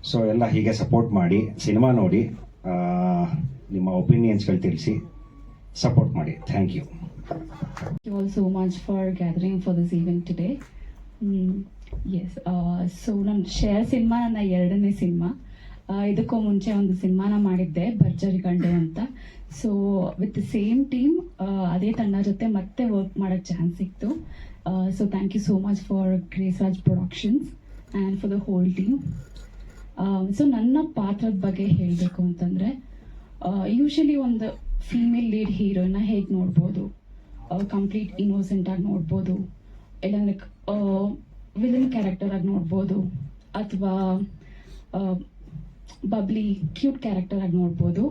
ಸೊ ಎಲ್ಲ ಹೀಗೆ ಸಪೋರ್ಟ್ ಮಾಡಿ, ಸಿನಿಮಾ ನೋಡಿ, ನಿಮ್ಮ ಒಪಿನಿಯನ್ಸ್ಗಳು ತಿಳಿಸಿ ಸಪೋರ್ಟ್ ಮಾಡಿ. Thank you. Thank you all so much for gathering for this event today. Yes, so ನಾನು ಶೇರ್ ಸಿನಿಮಾ ನನ್ನ 2ನೇ ಸಿನಿಮಾ. ಇದಕ್ಕೂ ಮುಂಚೆ ಒಂದು ಸಿನಿಮಾನ ಮಾಡಿದ್ದೆ, ಭರ್ಜರಿ ಗಂಡು ಅಂತ. ಸೊ ವಿತ್ ಸೇಮ್ ಟೀಮ್, ಅದೇ ತಂಡ ಜೊತೆ ಮತ್ತೆ ವರ್ಕ್ ಮಾಡೋಕ್ಕೆ ಚಾನ್ಸ್ ಸಿಕ್ತು. So thank you so much for Grace Raj Productions and for the whole team. So ನನ್ನ ಪಾತ್ರದ ಬಗ್ಗೆ ಹೇಳಬೇಕು ಅಂತಂದರೆ, ಯೂಶಲಿ ಒಂದು ಫೀಮೇಲ್ ಲೀಡ್ ಹೀರೋಯಿನ್ನ ಹೇಗೆ ನೋಡ್ಬೋದು, ಕಂಪ್ಲೀಟ್ ಇನ್ನೋಸೆಂಟ್ ಆಗಿ ನೋಡ್ಬೋದು, ಇಲ್ಲಾಂದ್ರೆ ವಿಲನ್ ಕ್ಯಾರೆಕ್ಟರ್ ಆಗಿ ನೋಡ್ಬೋದು, ಅಥವಾ ಬಬ್ಲಿ ಕ್ಯೂಟ್ ಕ್ಯಾರೆಕ್ಟರ್ ಆಗಿ ನೋಡ್ಬೋದು.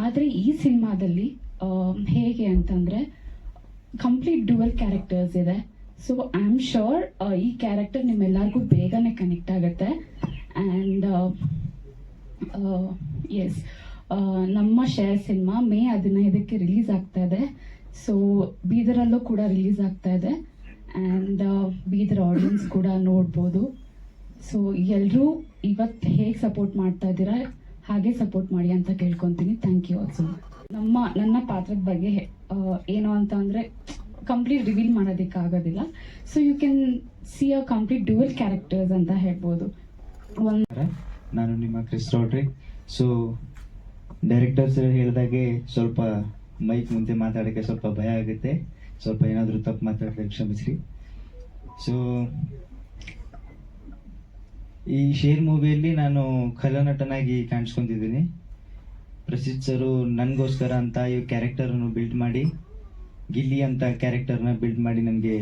ಆದರೆ ಈ ಸಿನಿಮಾದಲ್ಲಿ ಹೇಗೆ ಅಂತಂದರೆ ಕಂಪ್ಲೀಟ್ ಡ್ಯುವಲ್ ಕ್ಯಾರೆಕ್ಟರ್ಸ್ ಇದೆ. ಸೊ ಐ ಆಮ್ ಶ್ಯೂರ್ ಈ ಕ್ಯಾರೆಕ್ಟರ್ ನಿಮ್ಮೆಲ್ಲರಿಗೂ ಬೇಗನೆ ಕನೆಕ್ಟ್ ಆಗುತ್ತೆ. ಆ್ಯಂಡ್ ಎಸ್, ನಮ್ಮ ಶೇರ್ ಸಿನಿಮಾ ಮೇ 15ಕ್ಕೆ ರಿಲೀಸ್ ಆಗ್ತಾ ಇದೆ. ಸೊ ಬೀದರಲ್ಲೂ ಕೂಡ ರಿಲೀಸ್ ಆಗ್ತಾ ಇದೆ. ಆ್ಯಂಡ್ ಬೀದರ್ ಆಡಿಯನ್ಸ್ ಕೂಡ ನೋಡ್ಬೋದು. ಸೊ ಎಲ್ಲರೂ ಇವತ್ತು ಹೇಗೆ ಸಪೋರ್ಟ್ ಮಾಡ್ತಾ ಇದ್ದೀರಾ ಹಾಗೆ ಸಪೋರ್ಟ್ ಮಾಡಿ ಅಂತ ಕೇಳ್ಕೊತೀನಿ. Thank you also. ನನ್ನ ಪಾತ್ರದ ಬಗ್ಗೆ ಏನು ಅಂತ ಅಂದರೆ ಕಂಪ್ಲೀಟ್ ರಿವೀಲ್ ಮಾಡೋದಕ್ಕಾಗೋದಿಲ್ಲ. So you can see a complete dual characters ಅಂತ ಹೇಳ್ಬೋದು. ನಾನು ನಿಮ್ಮ ಕ್ರಿಸ್ ರೋಡ್ರಿಕ್. ಸೊ ಡೈರೆಕ್ಟರ್ಸ್ ಹೇಳಿದಾಗೆ ಸ್ವಲ್ಪ ಮೈಕ್ ಮುಂದೆ ಮಾತಾಡೋಕ್ಕೆ ಸ್ವಲ್ಪ ಭಯ ಆಗುತ್ತೆ. ಸ್ವಲ್ಪ ಏನಾದರೂ ತಪ್ಪು ಮಾತಾಡಿದ್ರೆ ಕ್ಷಮಿಸ್ರಿ. ಸೊ ಈ ಶೇರ್ ಮೂವಿಯಲ್ಲಿ ನಾನು ಖಲನಟನಾಗಿ ಕಾಣಿಸ್ಕೊಂಡಿದ್ದೀನಿ. ಪ್ರಸಿದ್ಧ ಸರು ನನಗೋಸ್ಕರ ಅಂತ ಈ ಕ್ಯಾರೆಕ್ಟರನ್ನು ಬಿಲ್ಡ್ ಮಾಡಿ, ಗಿಲ್ಲಿ ಅಂತ ಕ್ಯಾರೆಕ್ಟರ್ನ ಬಿಲ್ಡ್ ಮಾಡಿ ನನಗೆ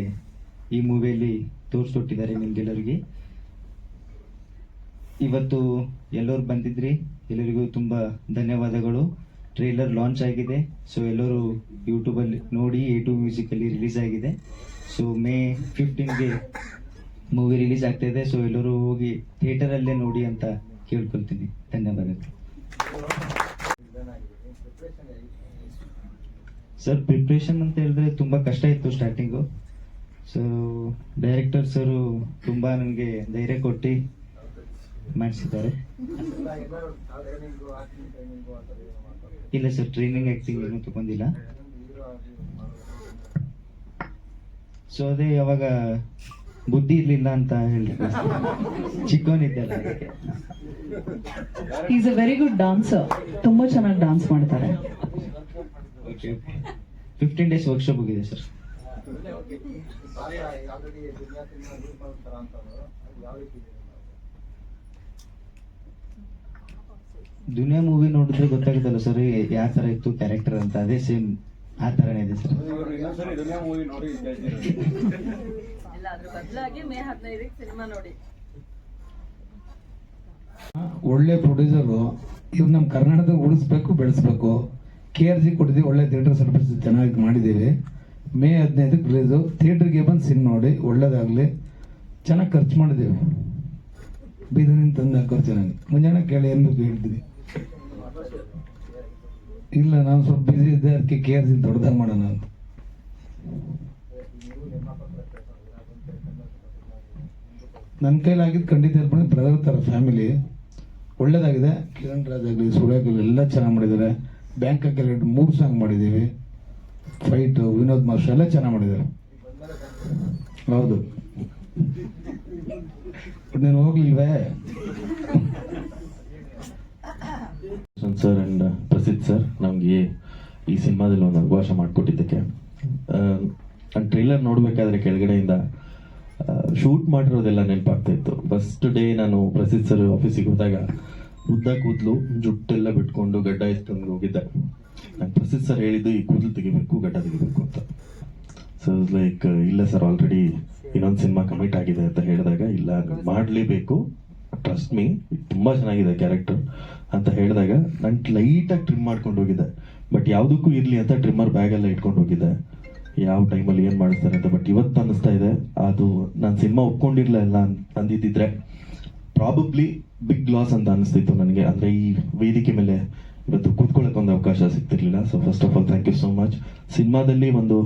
ಈ ಮೂವಿಯಲ್ಲಿ ತೋರಿಸ್ಕೊಟ್ಟಿದ್ದಾರೆ ನಿಮ್ಗೆಲ್ಲರಿಗೆ. ಇವತ್ತು ಎಲ್ಲರೂ ಬಂದಿದ್ರಿ, ಎಲ್ಲರಿಗೂ ತುಂಬ ಧನ್ಯವಾದಗಳು. ಟ್ರೇಲರ್ ಲಾಂಚ್ ಆಗಿದೆ. ಸೊ ಎಲ್ಲರೂ ಯೂಟ್ಯೂಬಲ್ಲಿ ನೋಡಿ, A2 ಮ್ಯೂಸಿಕಲ್ಲಿ ರಿಲೀಸ್ ಆಗಿದೆ. ಸೊ ಮೇ 15ಗೆ ಮೂವಿ ರಿಲೀಸ್ ಆಗ್ತಾ ಇದೆ. ಸೊ ಎಲ್ಲರೂ ಹೋಗಿ ಥಿಯೇಟರಲ್ಲೇ ನೋಡಿ ಅಂತ ಕೇಳ್ಕೊಳ್ತೀನಿ. ಧನ್ಯವಾದಗಳು ಸರ್. ಪ್ರಿಪ್ರೇಷನ್ ಅಂತ ಹೇಳಿದ್ರೆ ತುಂಬ ಕಷ್ಟ ಇತ್ತು ಸ್ಟಾರ್ಟಿಂಗು. ಸೊ ಡೈರೆಕ್ಟರ್ ಸರು ತುಂಬ ನನಗೆ ಧೈರ್ಯ ಕೊಟ್ಟು ಮಾಡಿಸಿದ್ದಾರೆ. ಇಲ್ಲ ಸರ್, ಟ್ರೈನಿಂಗ್ ಆ್ಯಕ್ಟಿಂಗ್ ಏನೂ ತಗೊಂಡಿಲ್ಲ. ಸೊ ಅದೇ ಯಾವಾಗ ಬುದ್ಧಿ ಇರಲಿಲ್ಲ ಅಂತ ಹೇಳಿದ್ರೆ ಚಿಕ್ಕವನಿದ್ದಲ್ಲ. Is a very good dancer, ತುಂಬಾ ಚೆನ್ನಾಗಿ ಡಾನ್ಸ್ ಮಾಡ್ತಾರೆ. ಓಕೆ, 15 ಡೇಸ್ ವರ್ಕ್ಶಾಪ್ ಹೋಗಿದೆ ಸರ್. ದುನಿಯಾ ಮೂವಿ ನೋಡಿದ್ರೆ ಗೊತ್ತಾಗುತ್ತಲ್ಲ ಸರ್ ಯಾವ ಥರ ಇತ್ತು ಕ್ಯಾರೆಕ್ಟರ್ ಅಂತ. ಅದೇ ಸೇಮ್ ಆ ಥರನೇ ಇದೆ ಸರ್. ಒಳ್ಳೆ ಪ್ರೊಡ್ಯೂಸರು ಇವ್ರು ನಮ್ಮ ಕರ್ನಾಟಕದಾಗ ಉಳಿಸ್ಬೇಕು, ಬೆಳೆಸ್ಬೇಕು. KRG ಕೊಟ್ಟಿದ್ದೀವಿ, ಒಳ್ಳೆ ಥಿಯೇಟರ್ ಸರ್ವಿಸ್ ಚೆನ್ನಾಗಿ ಮಾಡಿದ್ದೀವಿ. ಮೇ 15ಕ್ಕೆ ರಿಲೀಸು. ಥಿಯೇಟ್ರಿಗೆ ಬಂದು ಸಿನಿಮಾ ನೋಡಿ, ಒಳ್ಳೇದಾಗಲಿ. ಚೆನ್ನಾಗಿ ಖರ್ಚು ಮಾಡಿದ್ದೀವಿ, ಬೀದರಿಂದ ತಂದು ಹಾಕೋರು ಚೆನ್ನಾಗಿ. ಮುಂಜಾನೆ ಕೇಳಿ ಏನು ಹೇಳ್ತೀವಿ. ಇಲ್ಲ, ನಾವು ಸ್ವಲ್ಪ ಬಿಸಿ ಇದ್ದೆ, ಅದಕ್ಕೆ KRG ದೊಡ್ಡದಾಗಿ ಮಾಡೋಣ ಅಂತ. ನನ್ನ ಕೈಲಾಗಿದ್ದು ಖಂಡಿತ ಹೇಳ್ಬೋದು. ಬ್ರದರ್ ಥರ ಫ್ಯಾಮಿಲಿ ಒಳ್ಳೇದಾಗಿದೆ. ಕಿರಣ್ ರಾಜ್ ಆಗಲಿ, ಸೂರ್ಯಾಗಲಿ ಎಲ್ಲ ಚೆನ್ನಾಗಿ ಮಾಡಿದ್ದಾರೆ. ಬ್ಯಾಂಕ್ ಆಗಲಿ 3 ಸಾಂಗ್ ಮಾಡಿದ್ದೀವಿ. ಫೈಟು, ವಿನೋದ್ ಮಾಸ್ಟರ್ ಎಲ್ಲ ಚೆನ್ನಾಗಿ ಮಾಡಿದ್ದಾರೆ. ಹೌದು, ನೀನು ಹೋಗ್ಲಿಲ್ವೇ? ಸರ್ ಅಂಡ್ ಪ್ರಸಿದ್ಧ ಸರ್ ನಮಗೆ ಈ ಸಿನಿಮಾದಲ್ಲಿ ಒಂದು ಅವಕಾಶ ಮಾಡಿಕೊಟ್ಟಿದ್ದಕ್ಕೆ. ನಾನು ಟ್ರೈಲರ್ ನೋಡಬೇಕಾದ್ರೆ ಕೆಳಗಡೆಯಿಂದ ಶೂಟ್ ಮಾಡಿರೋದೆಲ್ಲ ನೆನಪಾಗ್ತಾ ಇತ್ತು. ಫಸ್ಟ್ ಡೇ ನಾನು ಪ್ರಸಿದ್ಧ ಸರ್ ಆಫೀಸಿಗೆ ಹೋದಾಗ ಉದ್ದ ಕೂದಲು, ಜುಟ್ಟೆಲ್ಲ ಬಿಟ್ಕೊಂಡು ಗಡ್ಡ ಎತ್ಕೊಂಡು ಹೋಗಿದ್ದೆ. ನಾನು ಪ್ರಸಿದ್ಧ ಸರ್ ಹೇಳಿದ್ದು ಈ ಕೂದಲು ತೆಗಿಬೇಕು, ಗಡ್ಡ ತೆಗಿಬೇಕು ಅಂತ. ಸೊ ಲೈಕ್ ಇಲ್ಲ ಸರ್, ಆಲ್ರೆಡಿ ಇನ್ನೊಂದು ಸಿನಿಮಾ ಕಮಿಟ್ ಆಗಿದೆ ಅಂತ ಹೇಳಿದಾಗ, ಇಲ್ಲ ಮಾಡಲೇಬೇಕು, ಟ್ರಸ್ಟ್ ಮೀ, ತುಂಬ ಚೆನ್ನಾಗಿದೆ ಕ್ಯಾರೆಕ್ಟರ್ ಅಂತ ಹೇಳಿದಾಗ ನಾನು ಲೈಟಾಗಿ ಟ್ರಿಮ್ ಮಾಡ್ಕೊಂಡು ಹೋಗಿದ್ದೆ. ಬಟ್ ಯಾವುದಕ್ಕೂ ಇರಲಿ ಅಂತ ಟ್ರಿಮ್ಮರ್ ಬ್ಯಾಗೆಲ್ಲ ಇಟ್ಕೊಂಡು ಹೋಗಿದ್ದೆ, ಯಾವ ಟೈಮಲ್ಲಿ ಏನು ಮಾಡಿಸ್ತಾರೆ ಅಂತ. ಬಟ್ ಇವತ್ತು ಅನ್ನಿಸ್ತಾ ಇದೆ, ಅದು ನಾನು ಸಿನಿಮಾ ಒಪ್ಕೊಂಡಿರಲಿಲ್ಲ ಅಂದಿದ್ದಿದ್ರೆ ಪ್ರಾಬಬ್ಲಿ ಬಿಗ್ ಲಾಸ್ ಅಂತ ಅನಿಸ್ತಿತ್ತು ನನಗೆ. ಅಂದರೆ ಈ ವೇದಿಕೆ ಮೇಲೆ ಇವತ್ತು ಕೂತ್ಕೊಳ್ಳೋಕೆ ಒಂದು ಅವಕಾಶ ಸಿಗ್ತಿರ್ಲಿಲ್ಲ. So first of all thank you so much. ಸಿನಿಮಾದಲ್ಲಿ ಒಂದು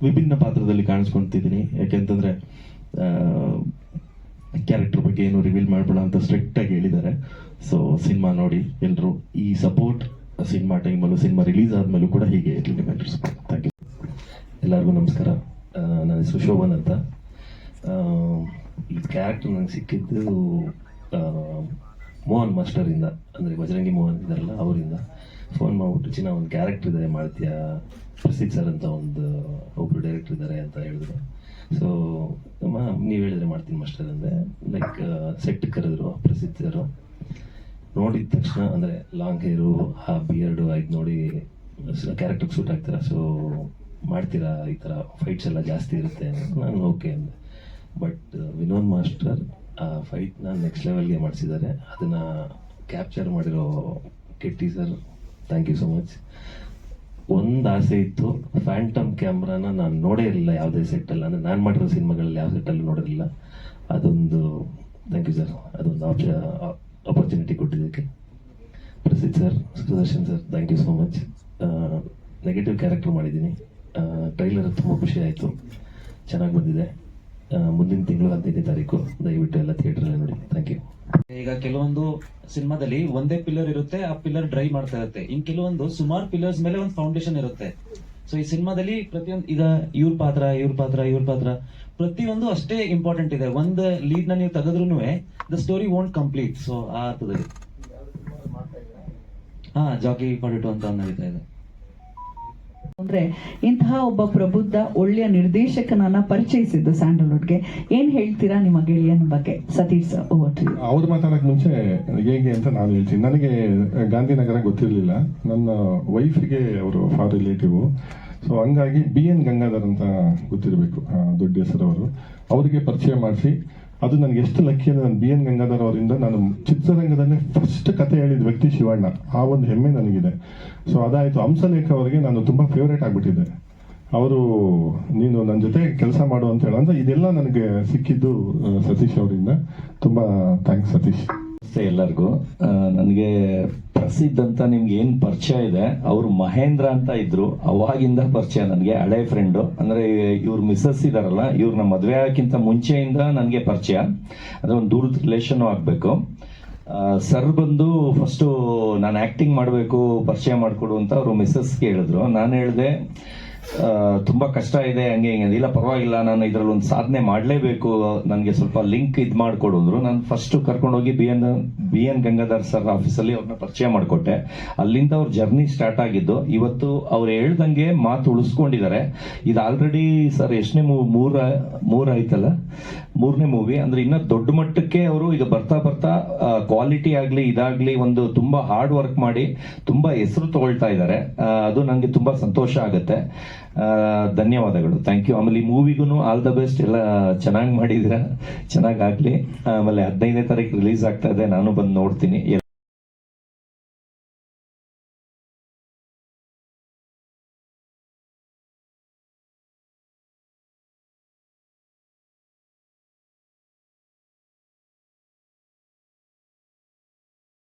ವಿಭಿನ್ನ ಪಾತ್ರದಲ್ಲಿ ಕಾಣಿಸ್ಕೊಳ್ತಿದ್ದೀನಿ. ಯಾಕೆಂತಂದರೆ ಕ್ಯಾರೆಕ್ಟರ್ ಬಗ್ಗೆ ಏನು ರಿವೀಲ್ ಮಾಡಬೇಡ ಅಂತ ಸ್ಟ್ರಿಕ್ಟಾಗಿ ಹೇಳಿದ್ದಾರೆ. ಸೊ ಸಿನಿಮಾ ನೋಡಿ ಎಲ್ಲರೂ. ಈ ಸಪೋರ್ಟ್ ಸಿನಿಮಾ ಟೈಮಲ್ಲೂ, ಸಿನಿಮಾ ರಿಲೀಸ್ ಆದಮೇಲೂ ಕೂಡ ಹೀಗೆ ಇರಲಿ ನಿಮ್ಮೆಲ್ಲರೂ ಸಪೋರ್ಟ್. Thank you. ಎಲ್ಲರಿಗೂ ನಮಸ್ಕಾರ. ನನ್ನ ಹೆಸರು ಶೋಭನ್ ಅಂತ. ಈ ಕ್ಯಾರೆಕ್ಟರ್ ನಂಗೆ ಸಿಕ್ಕಿದ್ದು ಮೋಹನ್ ಮಾಸ್ಟರಿಂದ, ಅಂದರೆ ಬಜರಂಗಿ ಮೋಹನ್ ಇದ್ದಾರಲ್ಲ ಅವರಿಂದ ಫೋನ್ ಮಾಡಿಬಿಟ್ಟು, ಚಿನ್ನ ಒಂದು ಕ್ಯಾರೆಕ್ಟರ್ ಇದೆ ಮಾಡ್ತೀಯಾ, ಪ್ರಸಿದ್ಧ ಸರ್ ಅಂತ ಒಬ್ಬರು ಡೈರೆಕ್ಟರ್ ಇದ್ದಾರೆ ಅಂತ ಹೇಳಿದ್ರು. ಸೊ ನೀವು ಹೇಳಿದ್ರೆ ಮಾಡ್ತೀನಿ ಮಾಸ್ಟರ್ ಅಂದೆ. ಲೈಕ್ ಸೆಟ್ ಕರೆದ್ರು ಪ್ರಸಿದ್ಧ ಸರು. ನೋಡಿದ ತಕ್ಷಣ ಅಂದರೆ ಲಾಂಗ್ ಹೇರು, ಆ ಬಿಯರ್ಡು ಆಯ್ತು ನೋಡಿ ಕ್ಯಾರೆಕ್ಟರ್ಗೆ ಸೂಟ್ ಆಗ್ತೀರಾ, ಸೊ ಮಾಡ್ತೀರಾ, ಈ ಥರ ಫೈಟ್ಸ್ ಎಲ್ಲ ಜಾಸ್ತಿ ಇರುತ್ತೆ. ನಾನು ಓಕೆ ಅಂದೆ. ಬಟ್ ವಿನೋದ್ ಮಾಸ್ಟರ್ ಆ ಫೈಟ್ನ ನೆಕ್ಸ್ಟ್ ಲೆವೆಲ್ಗೆ ಮಾಡಿಸಿದ್ದಾರೆ. ಅದನ್ನು ಕ್ಯಾಪ್ಚರ್ ಮಾಡಿರೋ ಕೆಟ್ಟಿ sir, thank you so much. ಒಂದು ಆಸೆ ಇತ್ತು, ಫ್ಯಾಂಟಮ್ ಕ್ಯಾಮ್ರಾನ ನಾನು ನೋಡೇ ಇರಲಿಲ್ಲ ಯಾವುದೇ ಸೆಟ್ಟಲ್ಲಿ, ಅಂದರೆ ನಾನು ಮಾಡಿರೋ ಸಿನಿಮಾಗಳಲ್ಲಿ ಯಾವ ಸೆಟ್ಟಲ್ಲೂ ನೋಡಿರಲಿಲ್ಲ. ಅದೊಂದು ಥ್ಯಾಂಕ್ ಯು ಸರ್, ಅದೊಂದು ಆಪರ್ಚುನಿಟಿ ಕೊಟ್ಟಿದ್ದಕ್ಕೆ. Prasiddha sir, Sudarshan sir, thank you so much. Negative character ಮಾಡಿದ್ದೀನಿ. ಟ್ರೈಲರ್ ತುಂಬ ಖುಷಿ ಆಯಿತು, ಚೆನ್ನಾಗಿ ಬಂದಿದೆ. ಮುಂದಿನ ತಿಂಗಳು 15ನೇ ತಾರೀಕು ದಯವಿಟ್ಟು ಎಲ್ಲ ಥಿಯೇಟ್ರಲ್ಲಿ ನೋಡಿ. Thank you. ಈಗ ಕೆಲವೊಂದು ಸಿನಿಮಾದಲ್ಲಿ ಒಂದೇ ಪಿಲ್ಲರ್ ಇರುತ್ತೆ, ಆ ಪಿಲ್ಲರ್ ಡ್ರೈ ಮಾಡ್ತಾ ಇರುತ್ತೆ. ಇನ್ ಕೆಲವೊಂದು ಸುಮಾರು ಪಿಲ್ಲರ್ಸ್ ಮೇಲೆ ಒಂದು ಫೌಂಡೇಶನ್ ಇರುತ್ತೆ. ಸೊ ಈ ಸಿನಿಮಾದಲ್ಲಿ ಪ್ರತಿಯೊಂದು, ಈಗ ಇವ್ರ ಪಾತ್ರ ಪ್ರತಿಯೊಂದು ಅಷ್ಟೇ ಇಂಪಾರ್ಟೆಂಟ್ ಇದೆ. ಒಂದು ಲೀಡ್ ನ ನೀವು ತೆಗೆದ್ರೂ the story won't complete. So ಆ ಅರ್ಥದಲ್ಲಿ ಜಾಕಿ 42 ಅಂತ ನಡೀತಾ ಇದೆ. ಅಂದ್ರೆ ಇಂತಹ ಒಬ್ಬ ಪ್ರಬುದ್ಧ ಒಳ್ಳೆಯ ನಿರ್ದೇಶಕನನ್ನ ಪರಿಚಯಿಸಿದ್ದು ಸ್ಯಾಂಡಲ್ವುಡ್ಗೆ. ಏನ್ ಹೇಳ್ತೀರಾ ನಿಮ್ಮ ಗೆಳೆಯನ ಬಗ್ಗೆ? Satish sir, over to you. ಅವ್ರು ಮಾತಾಡಕ್ ಮುಂಚೆ ಹೇಗೆ ಅಂತ ನಾನು ಹೇಳ್ತೀನಿ. ನನಗೆ ಗಾಂಧಿನಗರ ಗೊತ್ತಿರಲಿಲ್ಲ. ನನ್ನ ವೈಫಿಗೆ ಅವರು ಫಾರ್ ರಿಲೇಟಿವ್. ಸೊ ಹಂಗಾಗಿ BN ಗಂಗಾಧರ್ ಅಂತ ಗೊತ್ತಿರಬೇಕು, ದೊಡ್ಡ ಹೆಸರವರು. ಅವರಿಗೆ ಪರಿಚಯ ಮಾಡಿಸಿ, ಅದು ನನಗೆ ಎಷ್ಟು ಲಕ್ಕಿ ಅಂದರೆ, ನಾನು BN ಗಂಗಾಧರ್ ಅವರಿಂದ ನಾನು ಚಿತ್ರರಂಗದಲ್ಲೇ ಫಸ್ಟ್ ಕತೆ ಹೇಳಿದ ವ್ಯಕ್ತಿ ಶಿವಣ್ಣ. ಆ ಒಂದು ಹೆಮ್ಮೆ ನನಗಿದೆ. ಸೊ ಅದಾಯಿತು. ಹಂಸಲೇಖ ಅವರಿಗೆ ನಾನು ತುಂಬ ಫೇವ್ರೇಟ್ ಆಗಿಬಿಟ್ಟಿದ್ದೆ. ಅವರು ನೀನು ನನ್ನ ಜೊತೆ ಕೆಲಸ ಮಾಡು ಅಂತ ಹೇಳೋ ಅಂದರೆ ಇದೆಲ್ಲ ನನಗೆ ಸಿಕ್ಕಿದ್ದು ಸತೀಶ್ ಅವರಿಂದ. ತುಂಬ ಥ್ಯಾಂಕ್ಸ್ ಸತೀಶ್. ಎಲ್ಲರಿಗೂ ನನಗೆ ಪ್ರಸಿದ್ಧ ಅಂತ ನಿಮ್ಗೆ ಏನು ಪರಿಚಯ ಇದೆ, ಅವರು ಮಹೇಂದ್ರ ಅಂತ ಇದ್ರು, ಅವಾಗಿಂದ ಪರಿಚಯ ನನಗೆ, ಹಳೆ ಫ್ರೆಂಡು. ಅಂದರೆ ಇವ್ರ ಮಿಸ್ಸಸ್ ಇದಾರಲ್ಲ, ಇವ್ರನ್ನ ಮದುವೆ ಆಗೋಕ್ಕಿಂತ ಮುಂಚೆಯಿಂದ ನನಗೆ ಪರಿಚಯ. ಅಂದರೆ ಒಂದು ದೂರದ ರಿಲೇಷನ್ನು ಆಗಬೇಕು. ಸರ್ ಬಂದು ಫಸ್ಟು ನಾನು ಆ್ಯಕ್ಟಿಂಗ್ ಮಾಡಬೇಕು, ಪರಿಚಯ ಮಾಡಿಕೊಡು ಅಂತ ಅವರು ಮಿಸ್ಸಸ್ಗೆ ಹೇಳಿದ್ರು. ನಾನು ಹೇಳಿದೆ ತುಂಬ ಕಷ್ಟ ಇದೆ, ಹಂಗೆ ಹಿಂಗೆ. ಇಲ್ಲ ಪರವಾಗಿಲ್ಲ, ನಾನು ಇದರಲ್ಲಿ ಒಂದು ಸಾಧನೆ ಮಾಡಲೇಬೇಕು, ನನಗೆ ಸ್ವಲ್ಪ ಲಿಂಕ್ ಇದು ಮಾಡಿಕೊಡಿದ್ರು. ನಾನು ಫಸ್ಟು ಕರ್ಕೊಂಡೋಗಿ BN ಗಂಗಾಧರ್ ಸರ್ ಆಫೀಸಲ್ಲಿ ಅವ್ರನ್ನ ಪರಿಚಯ ಮಾಡಿಕೊಟ್ಟೆ. ಅಲ್ಲಿಂದ ಅವ್ರ ಜರ್ನಿ ಸ್ಟಾರ್ಟ್ ಆಗಿದ್ದು. ಇವತ್ತು ಅವ್ರು ಹೇಳ್ದಂಗೆ ಮಾತು ಉಳಿಸ್ಕೊಂಡಿದ್ದಾರೆ. ಇದು ಆಲ್ರೆಡಿ ಸರ್ ಎಷ್ಟನೇ ಮೂರು ಆಯ್ತಲ್ಲ, 3ನೇ ಮೂವಿ. ಅಂದರೆ ಇನ್ನೂ ದೊಡ್ಡ ಮಟ್ಟಕ್ಕೆ ಅವರು ಈಗ ಬರ್ತಾ ಕ್ವಾಲಿಟಿ ಆಗಲಿ ಇದಾಗಲಿ ಒಂದು ತುಂಬ ಹಾರ್ಡ್ ವರ್ಕ್ ಮಾಡಿ ತುಂಬ ಹೆಸರು ತಗೊಳ್ತಾ ಇದ್ದಾರೆ. ಅದು ನನಗೆ ತುಂಬ ಸಂತೋಷ ಆಗುತ್ತೆ. ಧನ್ಯವಾದಗಳು, ಥ್ಯಾಂಕ್ ಯು. ಆಮೇಲೆ ಈ ಮೂವಿಗೂ ಆಲ್ ದ ಬೆಸ್ಟ್. ಎಲ್ಲ ಚೆನ್ನಾಗಿ ಮಾಡಿದ್ದೀರಾ, ಚೆನ್ನಾಗಾಗಲಿ. ಆಮೇಲೆ 15ನೇ ತಾರೀಕು ರಿಲೀಸ್ ಆಗ್ತಾ ಇದೆ, ನಾನು ಬಂದು ನೋಡ್ತೀನಿ.